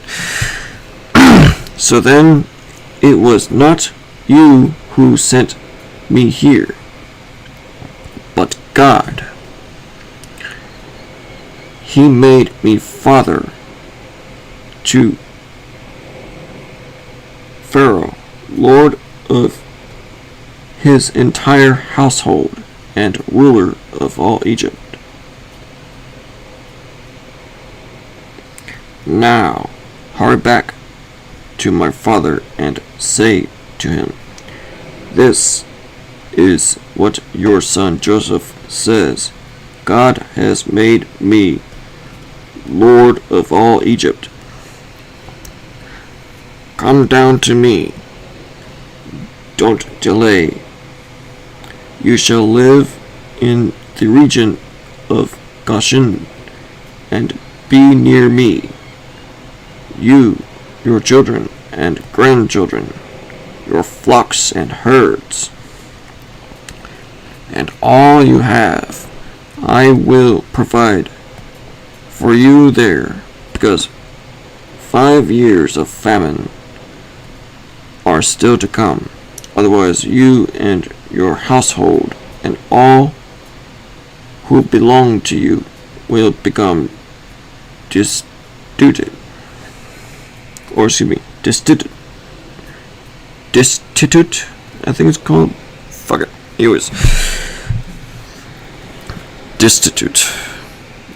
So then, it was not you who sent me here, but God. He made me father to Pharaoh, lord of his entire household, and ruler of all Egypt. Now, hurry back to my father and say to him, 'This is what your son Joseph says. God has made me Lord of all Egypt. Come down to me. Don't delay. You shall live in the region of Goshen and be near me, you, your children and grandchildren, your flocks and herds, and all you have. I will provide for you there, because 5 years of famine are still to come. Otherwise, you and your household and all who belong to you will become destitute. Destitute, I think it's called. Fuck it. Anyways. Destitute.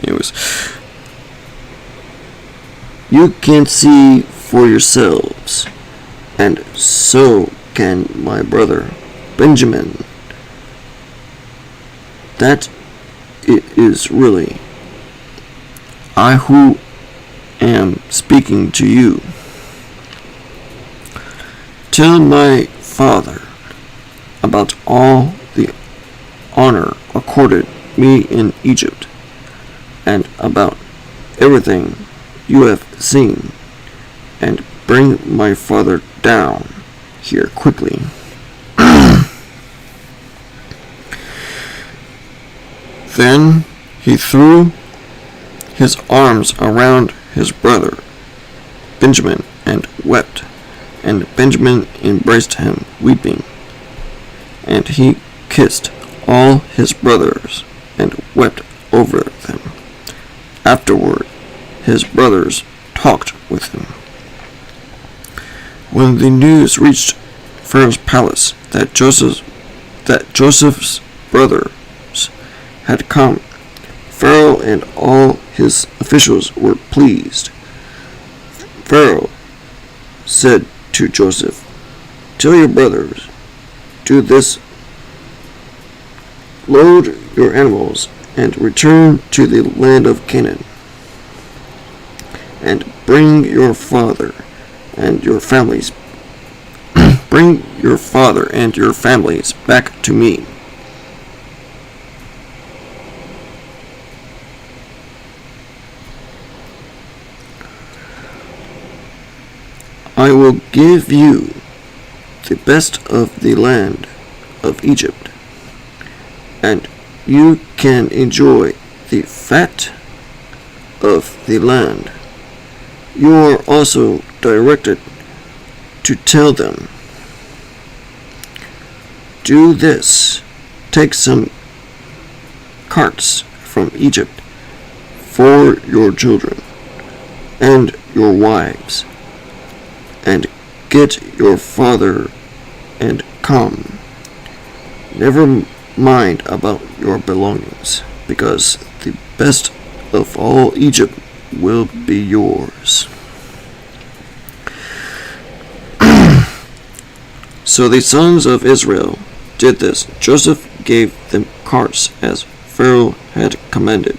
Anyways. You can see for yourselves, and so can my brother Benjamin, that it is really I who am speaking to you. Tell my father about all the honor accorded me in Egypt, and about everything you have seen, and bring my father down here quickly. Then he threw his arms around his brother Benjamin and wept, and Benjamin embraced him, weeping. And he kissed all his brothers and wept over them. Afterward, his brothers talked with him. When the news reached Pharaoh's palace that Joseph's brothers had come, Pharaoh and all his officials were pleased. Pharaoh said to Joseph, "Tell your brothers, do this: load your animals and return to the land of Canaan, and bring your father and your families back to me." I will give you the best of the land of Egypt, and you can enjoy the fat of the land. You are also directed to tell them, "Do this: take some carts from Egypt for your children and your wives, and get your father and come. Never mind about your belongings, because the best of all Egypt will be yours." So the sons of Israel did this. Joseph gave them carts as Pharaoh had commanded,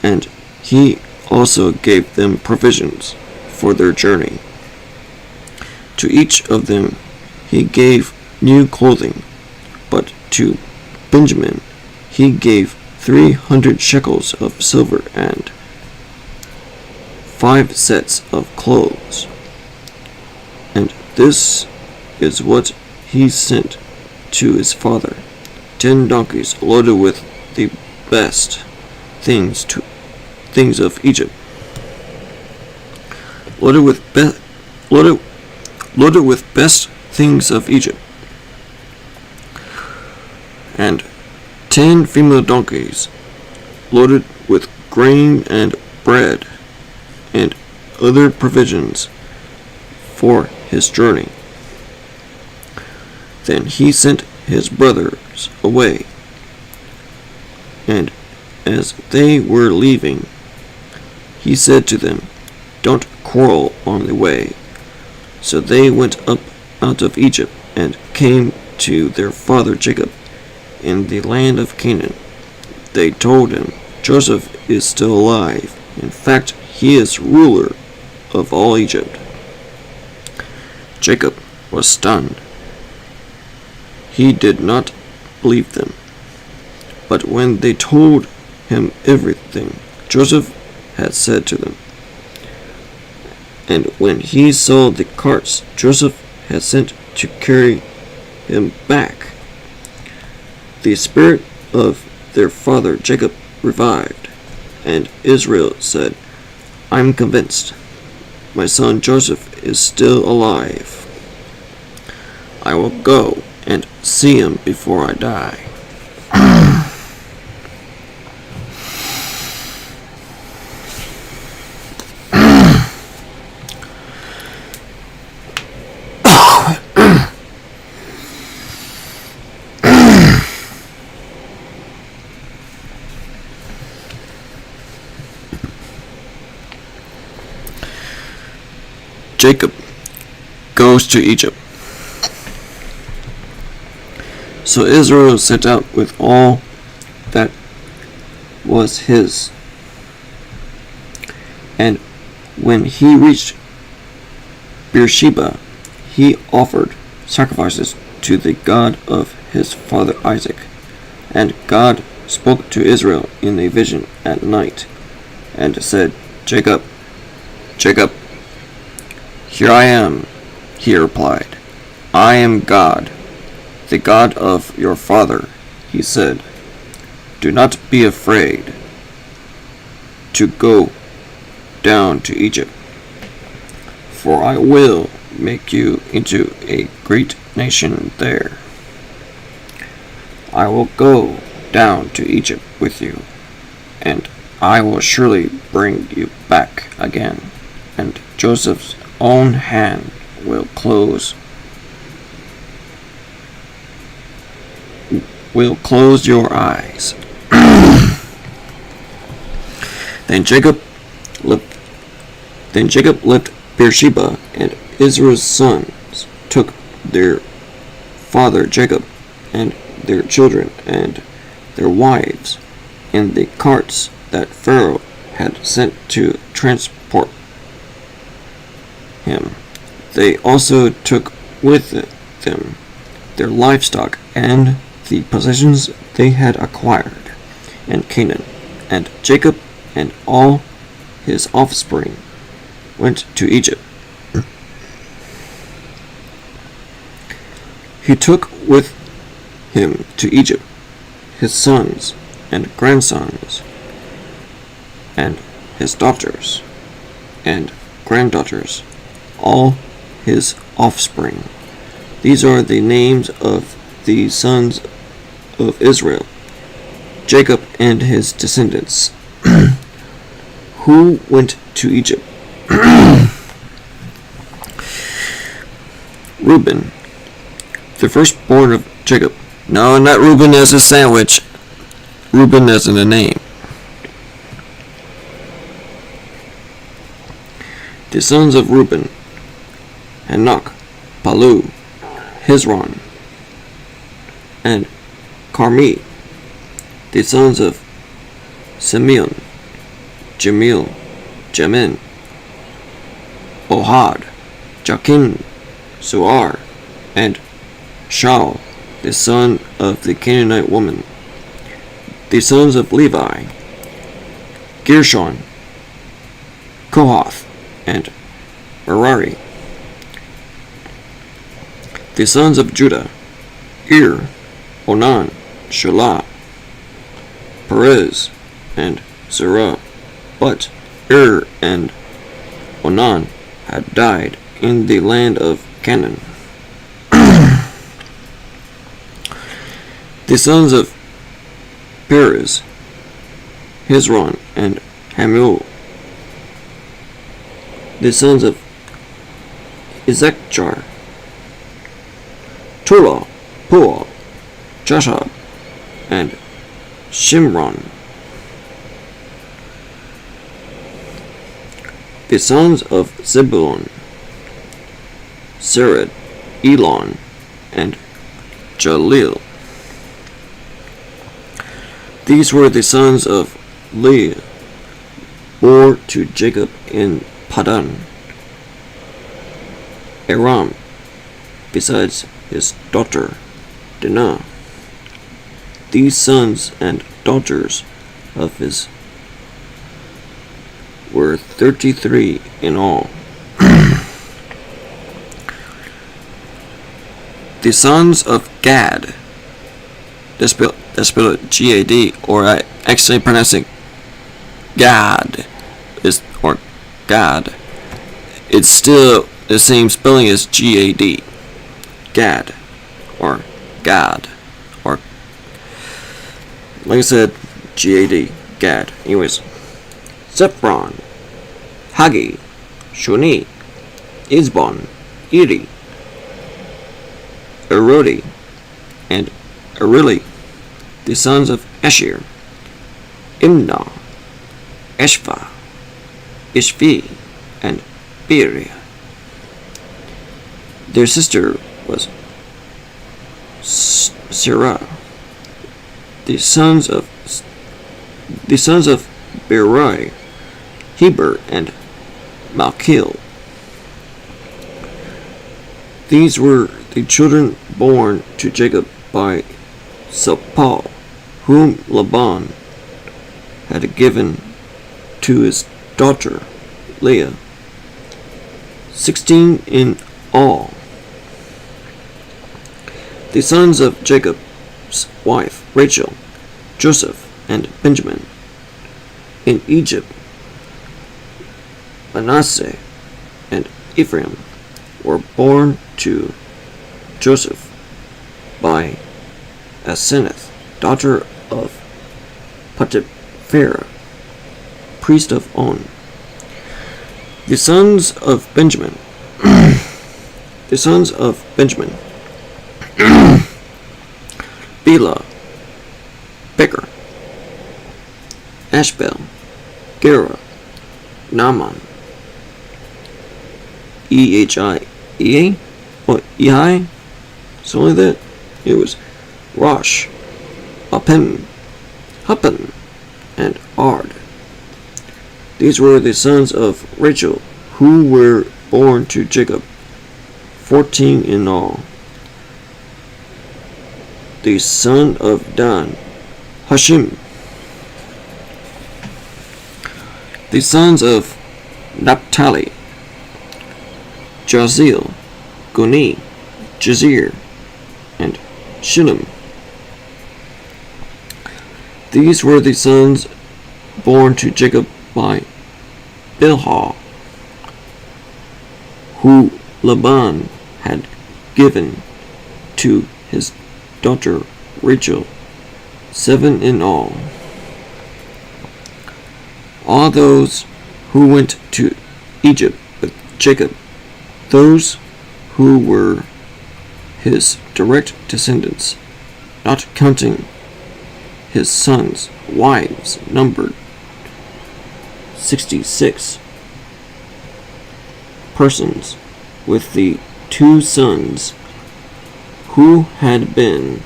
and he also gave them provisions for their journey. To each of them he gave new clothing, but to Benjamin he gave 300 shekels of silver and 5 sets of clothes. And this is what he sent to his father: 10 donkeys loaded with the best things of Egypt, loaded with best things of Egypt, and 10 female donkeys loaded with grain and bread and other provisions for his journey. Then he sent his brothers away, and as they were leaving, he said to them, "Don't quarrel on the way." So they went up out of Egypt and came to their father Jacob in the land of Canaan. They told him, "Joseph is still alive. In fact, he is ruler of all Egypt." Jacob was stunned. He did not believe them. But when they told him everything Joseph had said to them, and when he saw the carts Joseph had sent to carry him back, the spirit of their father Jacob revived, and Israel said, "I'm convinced my son Joseph is still alive. I will go and see him before I die." Jacob goes to Egypt. So Israel set out with all that was his. And when he reached Beersheba, he offered sacrifices to the God of his father Isaac. And God spoke to Israel in a vision at night, and said, "Jacob, Jacob." "Here I am," he replied. "I am God, the God of your father," he said. Do not be afraid to go down to Egypt, for I will make you into a great nation there. I will go down to Egypt with you, and I will surely bring you back again, and Joseph's own hand will close your eyes. Then Jacob left Beersheba, and Israel's sons took their father Jacob and their children and their wives in the carts that Pharaoh had sent to transport him. They also took with them their livestock and the possessions they had acquired in Canaan, and Jacob and all his offspring went to Egypt. He took with him to Egypt his sons and grandsons, and his daughters and granddaughters, all his offspring. These are the names of the sons of Israel, Jacob and his descendants, who went to Egypt. Reuben, the firstborn of Jacob. No, not Reuben as a sandwich. Reuben as in a name. The sons of Reuben: Hanok, Palu, Hezron, and Carmi. The sons of Simeon: Jamil, Jamin, Ohad, Jachin, Zoar, and Shaul, the son of the Canaanite woman. The sons of Levi: Gershon, Kohath, and Merari. The sons of Judah: Onan, Shelah, Perez, and Zerah. But and Onan had died in the land of Canaan. The sons of Perez: Hezron and Hamul. The sons of Ezechar: Tola, Puah, Jashab, and Shimron. The sons of Zebulun: Sered, Elon, and Jalil. These were the sons of Leah, bore to Jacob in Padan Aram, besides his daughter Dinah. These sons and daughters of his were 33 in all. The sons of Gad. They spell it G-A-D, or I actually pronounce it Gad, or God. It's still the same spelling as G-A-D. Gad, or God, or like I said, G-A-D, Gad. Anyways, Zephron, Hagi, Shuni, Isbon, Iri, Erodi, and Arili. The sons of Asher: Imnah, Eshva, Ishvi, and Beria. Their sister was Sarah. The sons of Berai: Heber and Malchil. These were the children born to Jacob by Zilpah, whom Laban had given to his daughter Leah. 16 in all. The sons of Jacob's wife Rachel: Joseph, and Benjamin. In Egypt, Manasseh and Ephraim were born to Joseph by Asenath, daughter of Potiphera, priest of On. The sons of Benjamin. The sons of Benjamin. Bela, Becher, Ashbel, Gera, Naaman, Ehia, or Ehai, something like that. It was Rosh, Huppim, and Ard. These were the sons of Rachel, who were born to Jacob, 14 in all. The son of Dan, Hashim. The sons of Naphtali, Jazeel, Guni, Jazir, and Shillim. These were the sons born to Jacob by Bilhah, who Laban had given to his daughter Rachel, 7 in all. All those who went to Egypt with Jacob, those who were his direct descendants, not counting his sons' wives, numbered 66 persons, with the 2 sons who had been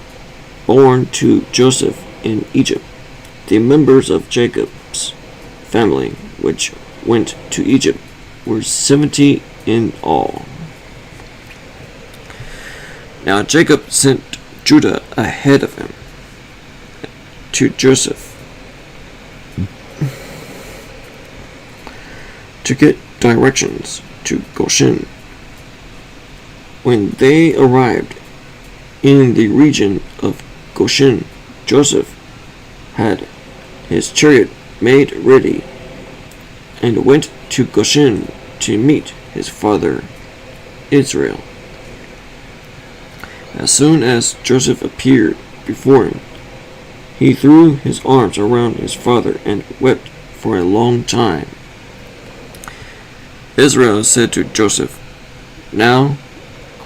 born to Joseph in Egypt. The members of Jacob's family which went to Egypt were 70 in all. Now Jacob sent Judah ahead of him to Joseph to get directions to Goshen. When they arrived in the region of Goshen, Joseph had his chariot made ready and went to Goshen to meet his father Israel. As soon as Joseph appeared before him, he threw his arms around his father and wept for a long time. Israel said to Joseph, "Now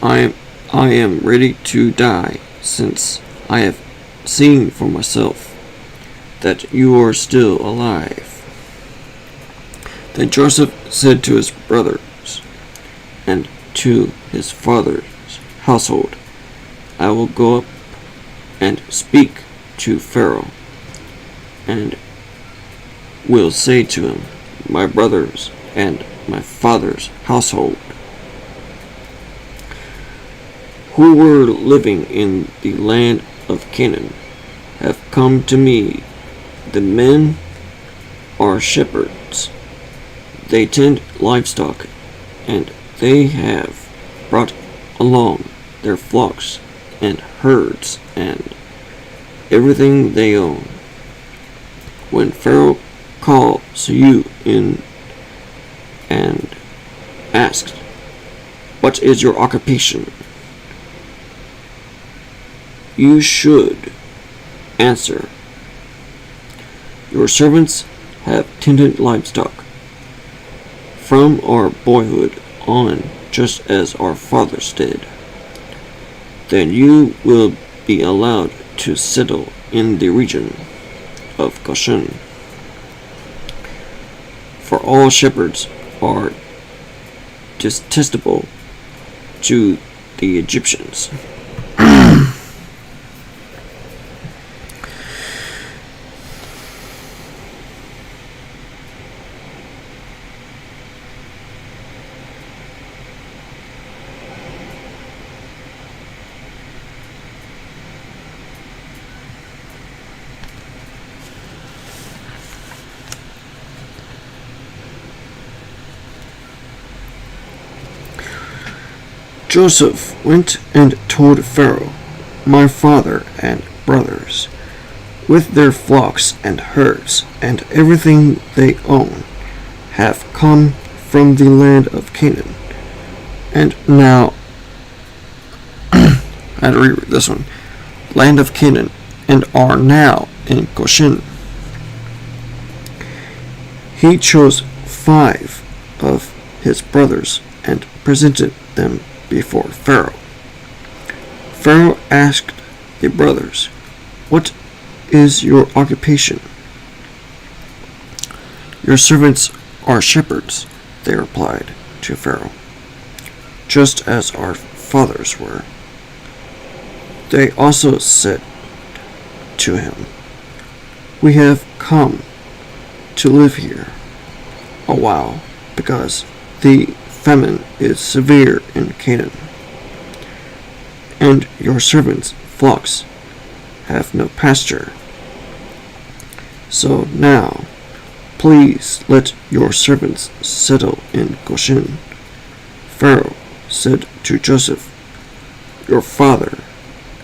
I am ready to die, since I have seen for myself that you are still alive." Then Joseph said to his brothers and to his father's household, "I will go up and speak to Pharaoh, and will say to him, my brothers and my father's household, who were living in the land of Canaan, have come to me. The men are shepherds. They tend livestock, and they have brought along their flocks and herds and everything they own. When Pharaoh calls you in and asks, 'What is your occupation?' you should answer, 'Your servants have tended livestock from our boyhood on, just as our fathers did.' Then you will be allowed to settle in the region of Goshen. For all shepherds are detestable to the Egyptians." Joseph went and told Pharaoh, "My father and brothers, with their flocks and herds and everything they own, have come from the land of Canaan, and now I had to reread this one. Land of Canaan, and are now in Goshen. He chose 5 of his brothers and presented them before Pharaoh. Pharaoh asked the brothers, "What is your occupation?" "Your servants are shepherds," they replied to Pharaoh, "just as our fathers were." They also said to him, "We have come to live here a while because the famine is severe in Canaan, and your servants' flocks have no pasture. So now, please let your servants settle in Goshen." Pharaoh said to Joseph, "Your father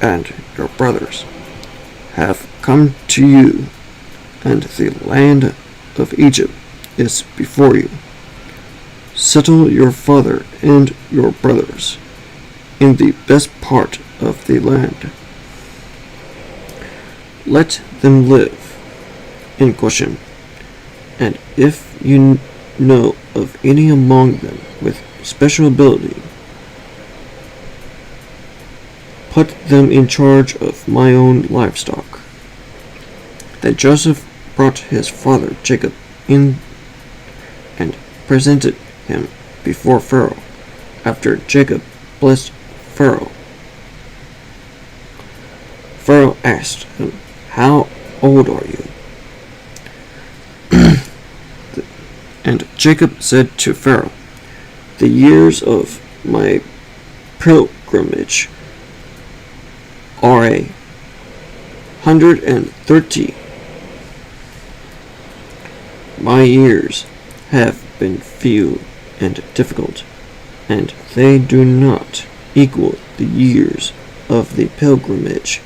and your brothers have come to you, and the land of Egypt is before you. Settle your father and your brothers in the best part of the land. Let them live in Goshen, and if you know of any among them with special ability, put them in charge of my own livestock." Then Joseph brought his father Jacob in and presented him before Pharaoh. After Jacob blessed Pharaoh, Pharaoh asked him, "How old are you?" And Jacob said to Pharaoh, "The years of my pilgrimage are 130. My years have been few and difficult, and they do not equal the years of the pilgrimage